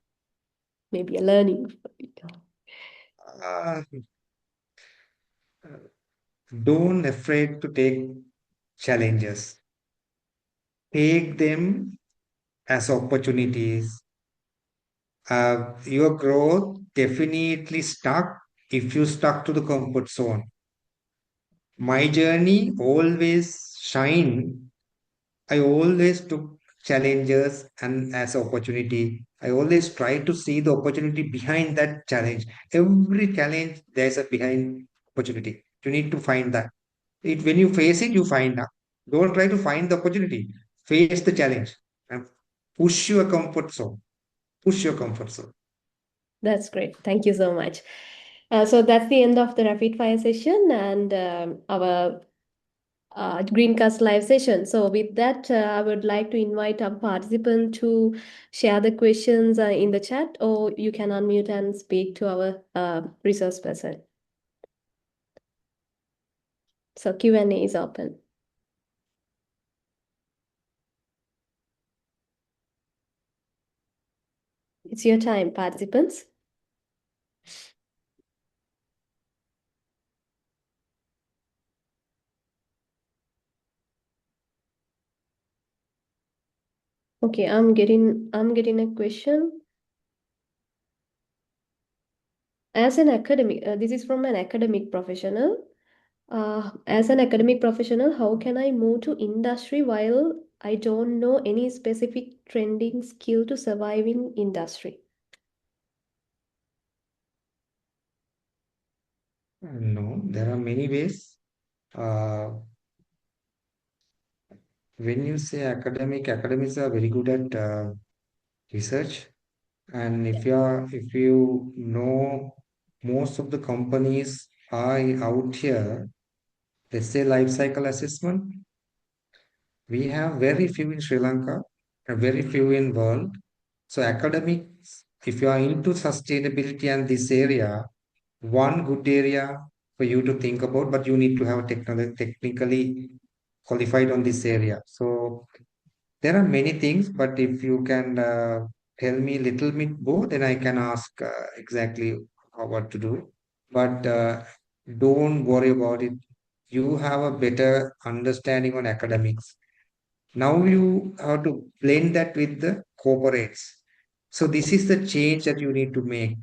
Maybe a learning. Uh, don't afraid to take challenges. Take them as opportunities. Your growth definitely stuck if you stuck to the comfort zone. My journey always shine. I always took challenges and as opportunity. I always try to see the opportunity behind that challenge. Every challenge, there's a behind opportunity. You need to find that. When you face it, you find out. Don't try to find the opportunity. Face the challenge and push your comfort zone. Push your comfort zone. That's great. Thank you so much. So that's the end of the rapid fire session and our GreenCast live session. So with that, I would like to invite our participant to share the questions in the chat, or you can unmute and speak to our resource person. So Q&A is open. It's your time, participants. Okay, I'm getting a question. As an academic, this is from an academic professional. As an academic professional, how can I move to industry while I don't know any specific trending skill to survive in industry? No, there are many ways. Uh, when you say academics are very good at research. And if you know most of the companies are out here, let's say life cycle assessment, we have very few in Sri Lanka and very few in world. So academics, if you are into sustainability and this area, one good area for you to think about, but you need to have technically qualified on this area. So there are many things, but if you can tell me little bit more, then I can ask exactly what to do. But don't worry about it. You have a better understanding on academics. Now you have to blend that with the corporates. So this is the change that you need to make.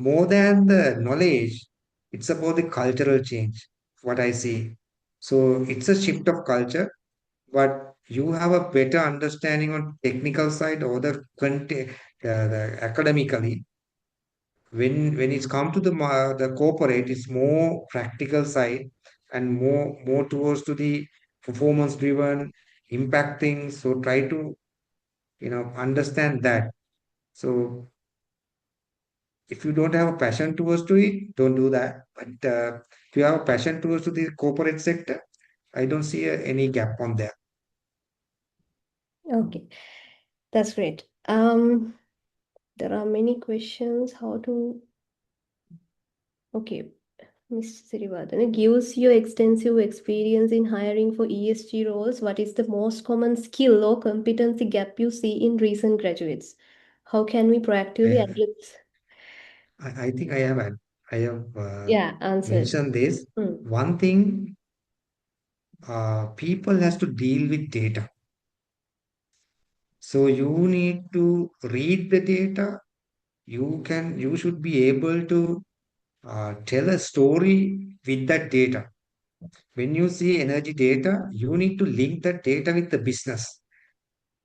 More than the knowledge, it's about the cultural change, what I see. So it's a shift of culture, but you have a better understanding on technical side or the content, the academically. When it's come to the corporate, it's more practical side and more towards to the performance driven impact things. So try to understand that. So if you don't have a passion towards to it, don't do that. But if you have a passion towards to the corporate sector, I don't see any gap on there. Okay, that's great. There are many questions. How to, okay, Ms. Siriwardana gives you extensive experience in hiring for ESG roles. What is the most common skill or competency gap you see in recent graduates? How can we proactively I, address? I think I have Yeah, answered. mentioned this. Mm. One thing, people has to deal with data. So you need to read the data. You should be able to tell a story with that data. When you see energy data, you need to link that data with the business.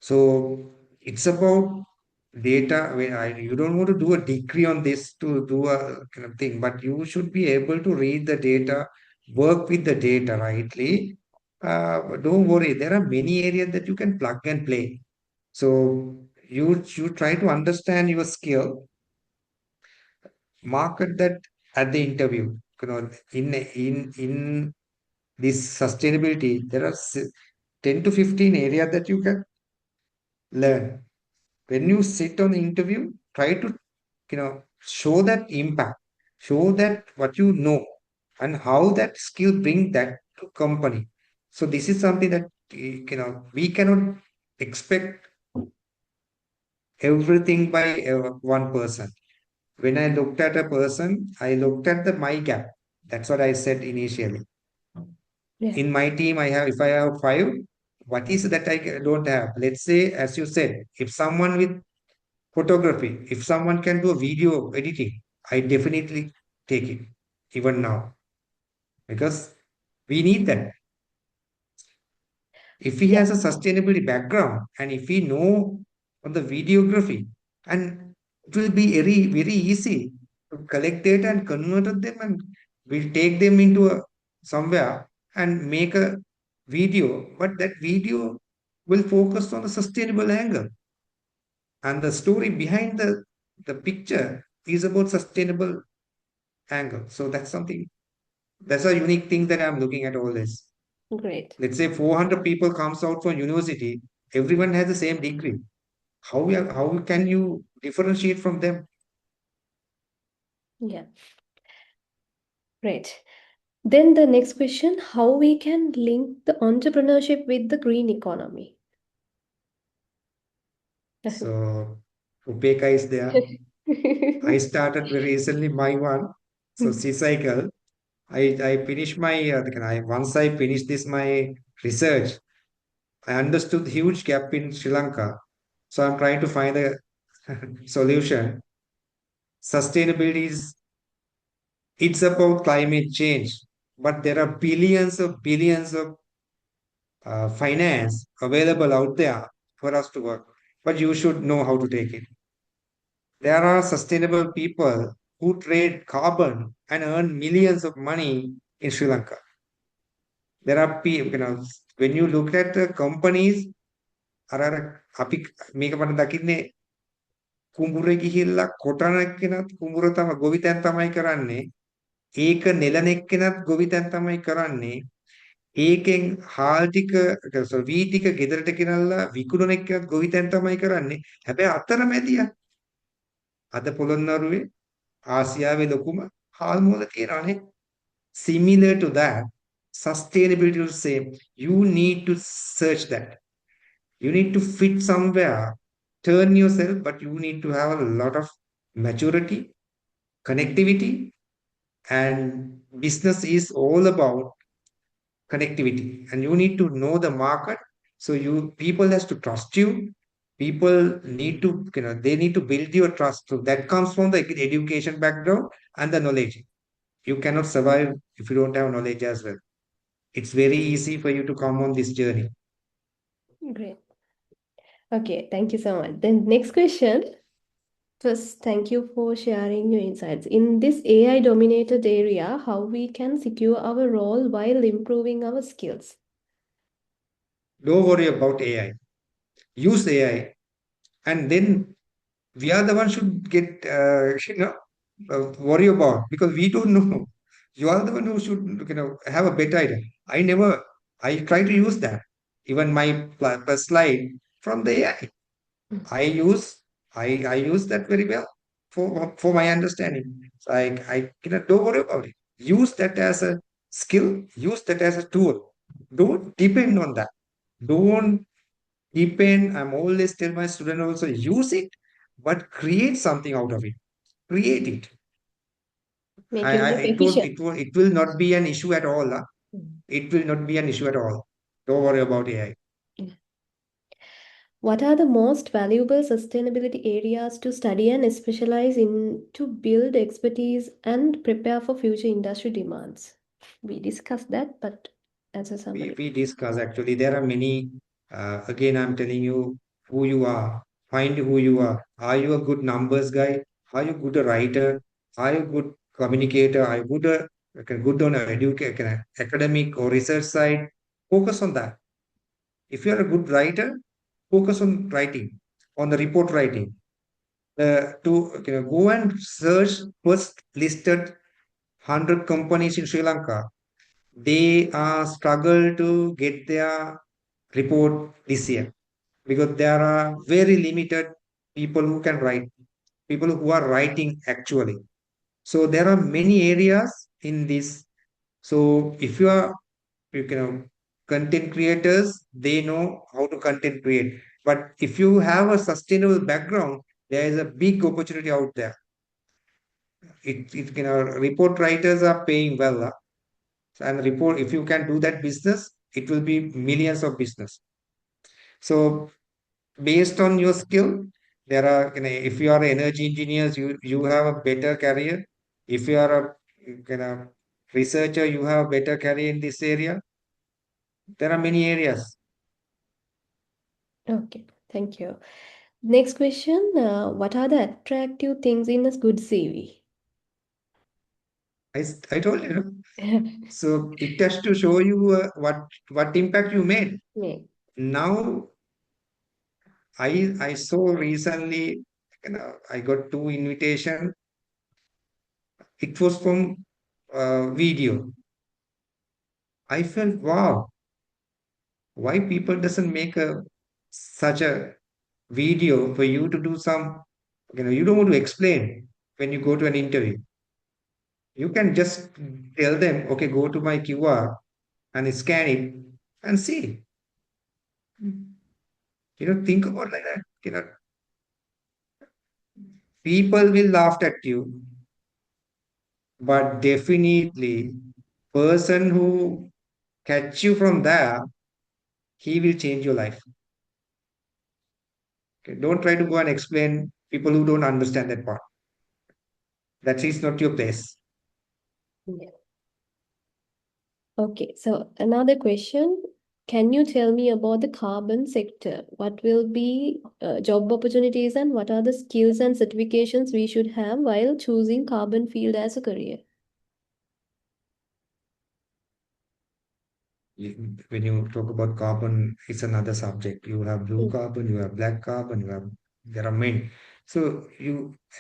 So it's about data. You don't want to do a degree on this to do a kind of thing, but you should be able to read the data, work with the data rightly. Don't worry, there are many areas that you can plug and play. So you try to understand your skill, market that at the interview. In this sustainability, there are 10 to 15 areas that you can learn. When you sit on the interview, try to show that impact, show that what you know and how that skill bring that to company. So this is something that we cannot expect everything by one person. When I looked at a person, I looked at the my gap. That's what I said initially. Yeah, In my team, if I have five, what is that I don't have? Let's say, as you said, if someone with photography, if someone can do a video editing, I definitely take it even now because we need that. If he yeah, has a sustainability background and if he know on the videography, and it will be very easy to collect data and convert them, and we'll take them into somewhere and make a video, but that video will focus on a sustainable angle, and the story behind the picture is about sustainable angle. So that's a unique thing that I'm looking at all this. great. Let's say 400 people comes out from university, everyone has the same degree. How can you differentiate from them? Yeah, great. Then the next question, how we can link the entrepreneurship with the green economy? So Upeka is there. I started very recently my one. So CeCycle. I finished my once I finished this my research, I understood the huge gap in Sri Lanka. So I'm trying to find a solution. Sustainability is it's about climate change, but there are billions of finance available out there for us to work. But you should know how to take it. There are sustainable people who trade carbon and earn millions of money in Sri Lanka. There are people, when you look at the companies, අර අපි මේක මට දකින්නේ කුඹුරේ ගිහිල්ලා කොටන එක්කෙනත් කුඹුර තම ගොවිතැන් තමයි කරන්නේ. ඒක නෙලන එක්කෙනත් ගොවිතැන් තමයි කරන්නේ. ඒකෙන් හාල් ටික වී ටික ගෙදරට ගෙනල්ලා විකුණන එක්කෙනත් ගොවිතැන් තමයි කරන්නේ. හැබැයි අතරමැදියා අද පොළොන්නරුවේ ආසියාවේ ලොකුම හාල් මොල තියෙනවානේ. Similar to that, sustainability will say you need to search that. You need to fit somewhere, turn yourself, but you need to have a lot of maturity, connectivity, and business is all about connectivity. And you need to know the market. So you people has to trust you. People need to, they need to build your trust. So that comes from the education background and the knowledge. You cannot survive if you don't have knowledge as well. It's very easy for you to come on this journey. Great. Okay, thank you so much. Then next question. First, thank you for sharing your insights. In this AI dominated area, how we can secure our role while improving our skills? Don't worry about AI. Use AI, and then we are the ones should get worry about, because we don't know. You are the one who should have a better idea. I try to use that. Even my plus slide from the AI. I use I use that very well for my understanding. So I don't worry about it. Use that as a skill. Use that as a tool. Don't depend on that. Don't depend. I'm always tell my student also use it, but create something out of it. Create it. Make your life efficient. It will not be an issue at all. Mm. It will not be an issue at all. Don't worry about AI. Yeah. What are the most valuable sustainability areas to study and specialize in to build expertise and prepare for future industry demands? We discussed that, but as a summary. We discuss actually. There are many. Again, I'm telling you who you are. Find who you are. Are you a good numbers guy? Are you good a writer? Are you good communicator? Are you good on academic or research side? Focus on that. If you are a good writer, focus on writing, on the report writing. To go and search first listed 100 companies in Sri Lanka. They are struggle to get their report this year because there are very limited people who can write, people who are writing actually. So there are many areas in this. So if you are, content creators, they know how to content create. But if you have a sustainable background, there is a big opportunity out there. Report writers are paying well, and report, if you can do that business, it will be millions of business. So based on your skill, there are, if you are energy engineers, you have a better career. If you are a researcher, you have a better career in this area. There are many areas. Okay, thank you. Next question. What are the attractive things in a good CV? I told you, so it has to show you what impact you made. Me. Now I saw recently, I got two invitation. It was from video. I felt, wow, why people doesn't make a such a video for you to do some, you don't want to explain when you go to an interview. You can just tell them, okay, go to my QR and scan it and see. Think about like that. People will laugh at you, but definitely person who catch you from there, he will change your life. Okay? Don't try to go and explain people who don't understand that part. That is not your place. Yeah. Okay, so another question. Can you tell me about the carbon sector? What will be job opportunities and what are the skills and certifications we should have while choosing carbon field as a career? When you talk about carbon, it's another subject. You have blue Mm. carbon, you have black carbon, there are many. So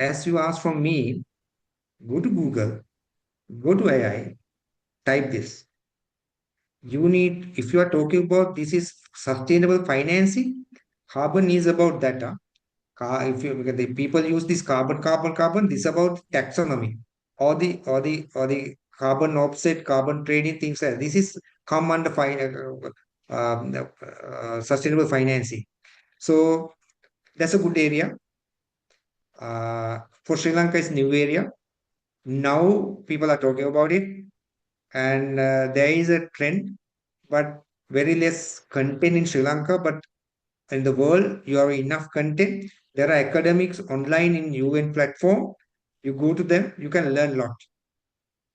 as you ask from me, go to Google, go to AI, type this. If you are talking about this is sustainable financing, carbon is about that. If you because the people use this carbon, this about taxonomy or the carbon offset, carbon trading things. This is come under sustainable financing. So that's a good area. For Sri Lanka, it's new area. Now people are talking about it, and there is a trend, but very less content in Sri Lanka. But in the world. You have enough content. There are academics online in UN platform. You go to them, you can learn a lot.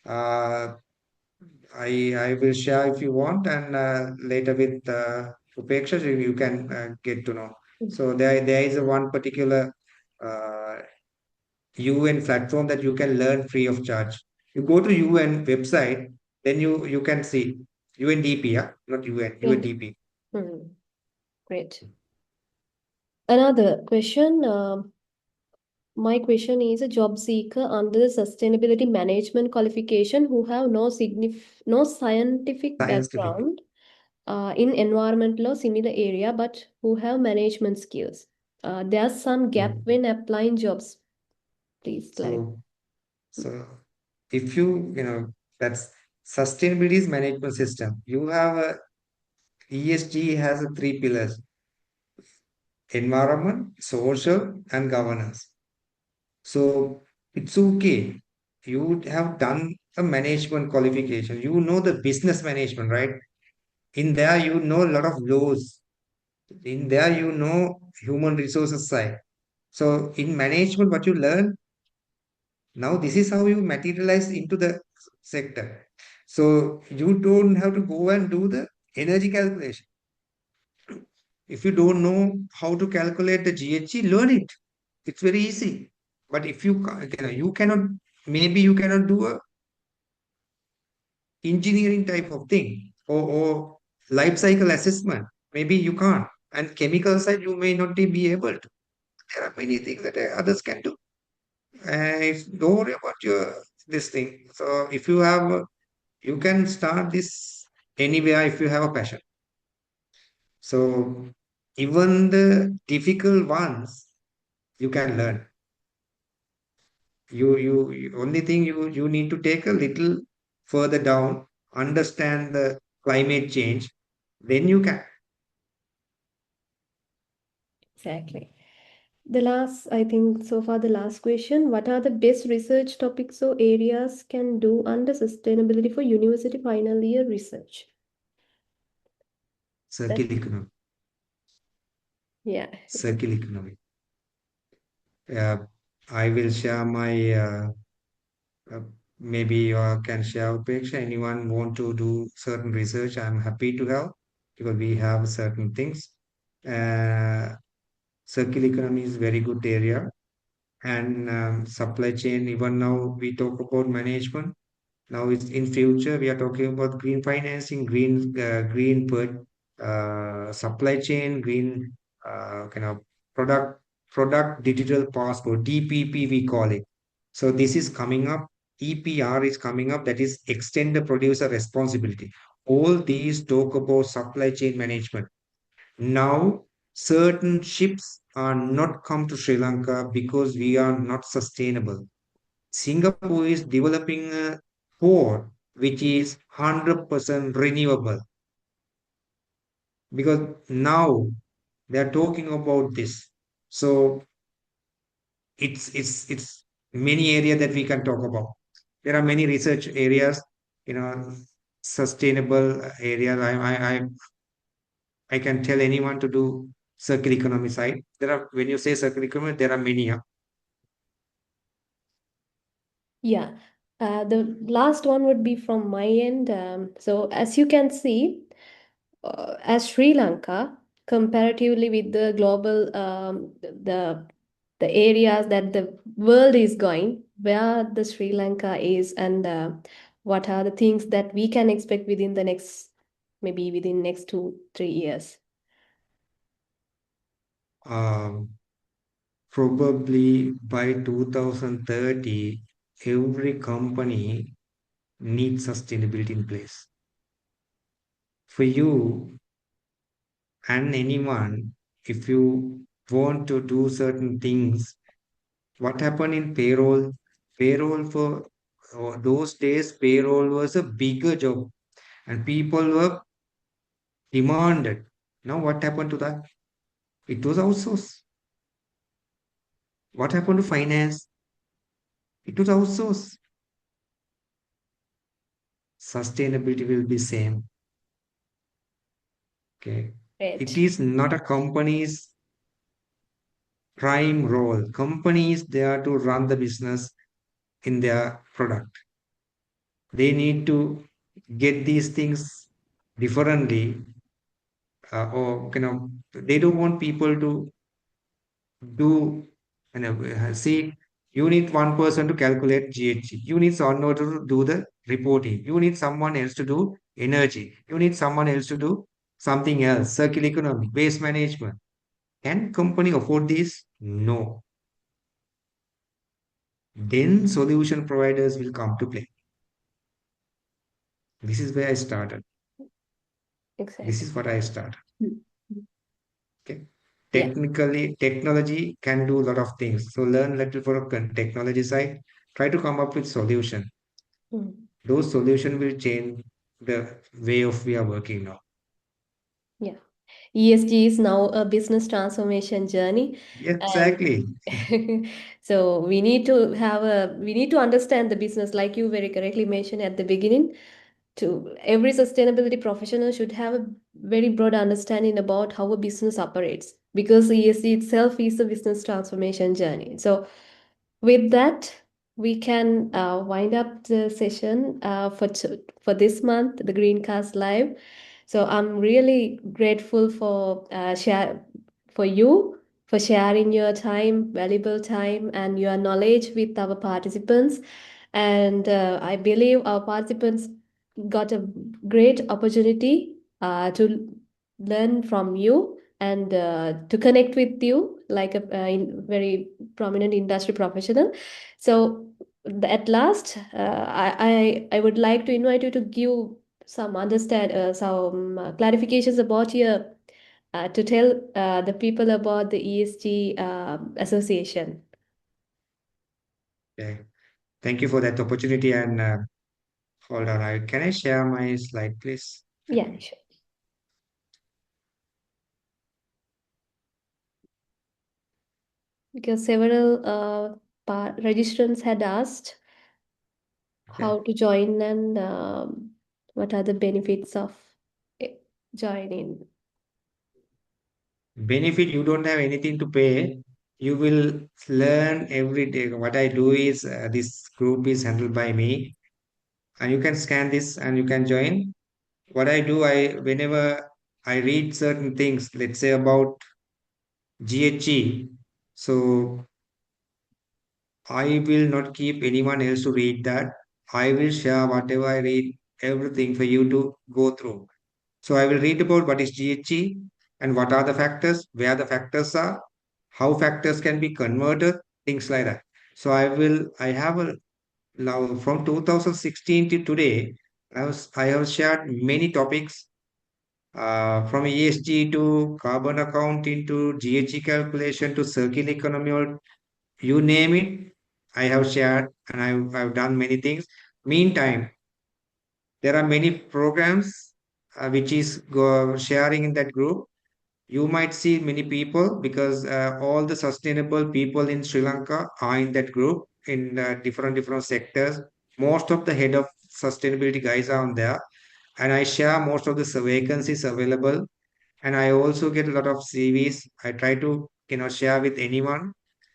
Uh, I will share if you want, and later with Upeksha, you can get to know. So there is a one particular uh, UN platform that you can learn free of charge. You go to UN website, then you can see UNDP, yeah, not UN, Thank UNDP. you. Great. Another question. My question is a job seeker under the sustainability management qualification who have no scientific Scientific. background in environmental or similar area, but who have management skills. There's some gap Mm. when applying jobs. Please clarify. So so if that's sustainability management system. You have a ESG has a three pillars: environment, social, and governance. So it's okay. You have done a management qualification. You know the business management, right? In there, you know a lot of laws. In there, you know human resources side. So in management, what you learn now, this is how you materialize into the sector. So you don't have to go and do the energy calculation. If you don't know how to calculate the GHG, learn it. It's very easy. But if you cannot, maybe you cannot do a engineering type of thing, or life cycle assessment. Maybe you can't. And chemical side, you may not be able to. There are many things that others can do. And don't worry about this thing. So if you have, you can start this anywhere if you have a passion. So even the difficult ones, you can learn. Only thing you need to take a little further down, understand the climate change, then you can. Exactly. The last, I think so far, the last question. What are the best research topics or areas can do under sustainability for university final year research? That, Circular economy. yeah. Circular economy. uh, I will share my uh, maybe you can share Upeksha. Anyone want to do certain research, I'm happy to help, because we have certain things. uh, Circular economy is very good area, and supply chain. Even now we talk about management. Now it's in future we are talking about green financing, supply chain, green kind of product digital passport, DPP we call it. So this is coming up. EPR is coming up. That is extended producer responsibility. All these talk about supply chain management. Now, certain ships are not come to Sri Lanka because we are not sustainable. Singapore is developing a port which is 100% renewable, because now they are talking about this. So it's many areas that we can talk about. There are many research areas, you know, sustainable areas. I can tell anyone to do circular economy side. There are, when you say circular economy, there are many. Yeah. Yeah. The last one would be from my end. So as you can see, as Sri Lanka, comparatively with the global, the areas that the world is going, where the Sri Lanka is, and what are the things that we can expect within the next, maybe within next 2 3 years. Um, Probably by 2030, every company needs sustainability in place. For you and anyone, if you want to do certain things, what happened in payroll? Payroll for those days, payroll was a bigger job, and people were demanded. Now, what happened to that? It was outsourced. What happened to finance? It was outsourced. Sustainability will be same. Okay. It Great. is not a company's prime role. Companies, they are to run the business in their product. They need to get these things differently, or they don't want people to do, see, you need one person to calculate GHG. You need someone to do the reporting. You need someone else to do energy. You need someone else to do something else, circular economy, waste management. Can company afford this? No. Then solution providers will come to play. This is where I started. This Exactly. is what I started. Mm. Okay. Yeah. Technically, technology can do a lot of things. So learn little for a technology side. Try to come up with solution. Mm. Those solutions will change the way of we are working now. Yeah. ESG is now a business transformation journey, and Exactly. so we need to understand the business, like you very correctly mentioned at the beginning. To every sustainability professional should have a very broad understanding about how a business operates, because ESG itself is a business transformation journey. So with that, we can wind up the session for this month, the Greencast Live. So I'm really grateful for you for sharing your time, valuable time, and your knowledge with our participants. And I believe our participants got a great opportunity to learn from you and to connect with you like a very prominent industry professional. So at last, I would like to invite you to give some clarifications about your to tell the people about the ESG association. Okay. Thank you for that opportunity. And hold on, can I share my slide, please? Yeah, sure. Because several registrants had asked Okay. how to join and what are the benefits of eh, joining. Benefit, you don't have anything to pay. You will learn every day. What I do is this group is handled by me, and you can scan this and you can join. What I do, I whenever I read certain things, let's say about GHG, so I will not keep anyone else to read that. I will share whatever I read, everything for you to go through. So I will read about what is GHG and what are the factors, where the factors are, how factors can be converted, things like that. So I have a now from 2016 to today, I have shared many topics from ESG to carbon accounting to GHG calculation to circular economy, or you name it, I have shared and I've done many things. Meantime, there are many programs which is sharing in that group. You might see many people because all the sustainable people in Sri Lanka are in that group in different sectors. Most of the head of sustainability guys are on there, and I share most of the vacancies available. And I also get a lot of CVs. I try to share with anyone,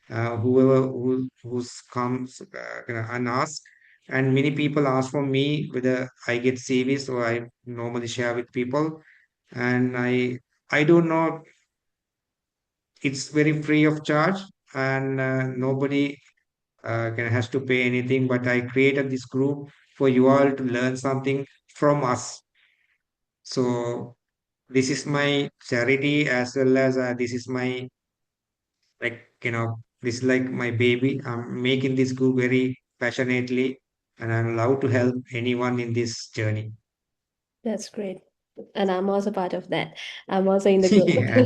whoever who's comes and ask. And many people ask for me whether I get CVs, so I normally share with people. And I don't know, it's very free of charge, and nobody has to pay anything. But I created this group for you all to learn something from us. So this is my charity, as well as this is my, like, this is like my baby. I'm making this group very passionately, and I'm allowed to help anyone in this journey. That's great. And I'm also part of that. I'm also in the group. Yeah.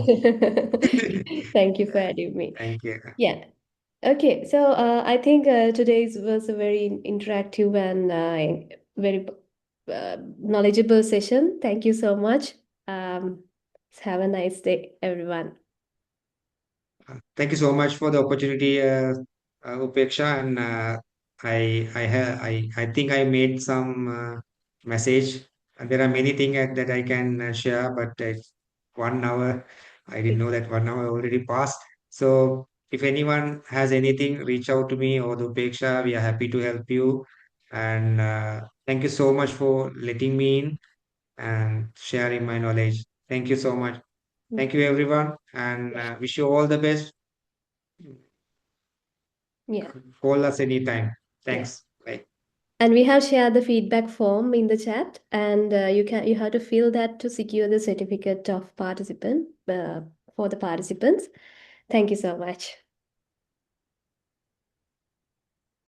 Thank you for adding me. Thank you. Yeah. Okay. So I think today's was a very interactive and very knowledgeable session. Thank you so much. Um, have a nice day, everyone. Thank you so much for the opportunity, Upeksha. And I think I made some message. And there are many things that I can share, but 1 hour. I didn't know that 1 hour already passed. So if anyone has anything, reach out to me or the Upeksha. We are happy to help you. And thank you so much for letting me in and sharing my knowledge. Thank you so much. Thank you, everyone, and wish you all the best. Yeah. Call us anytime. Yeah. Thanks. Bye. And we have shared the feedback form in the chat, and you have to fill that to secure the certificate of participant for the participants. Thank you so much.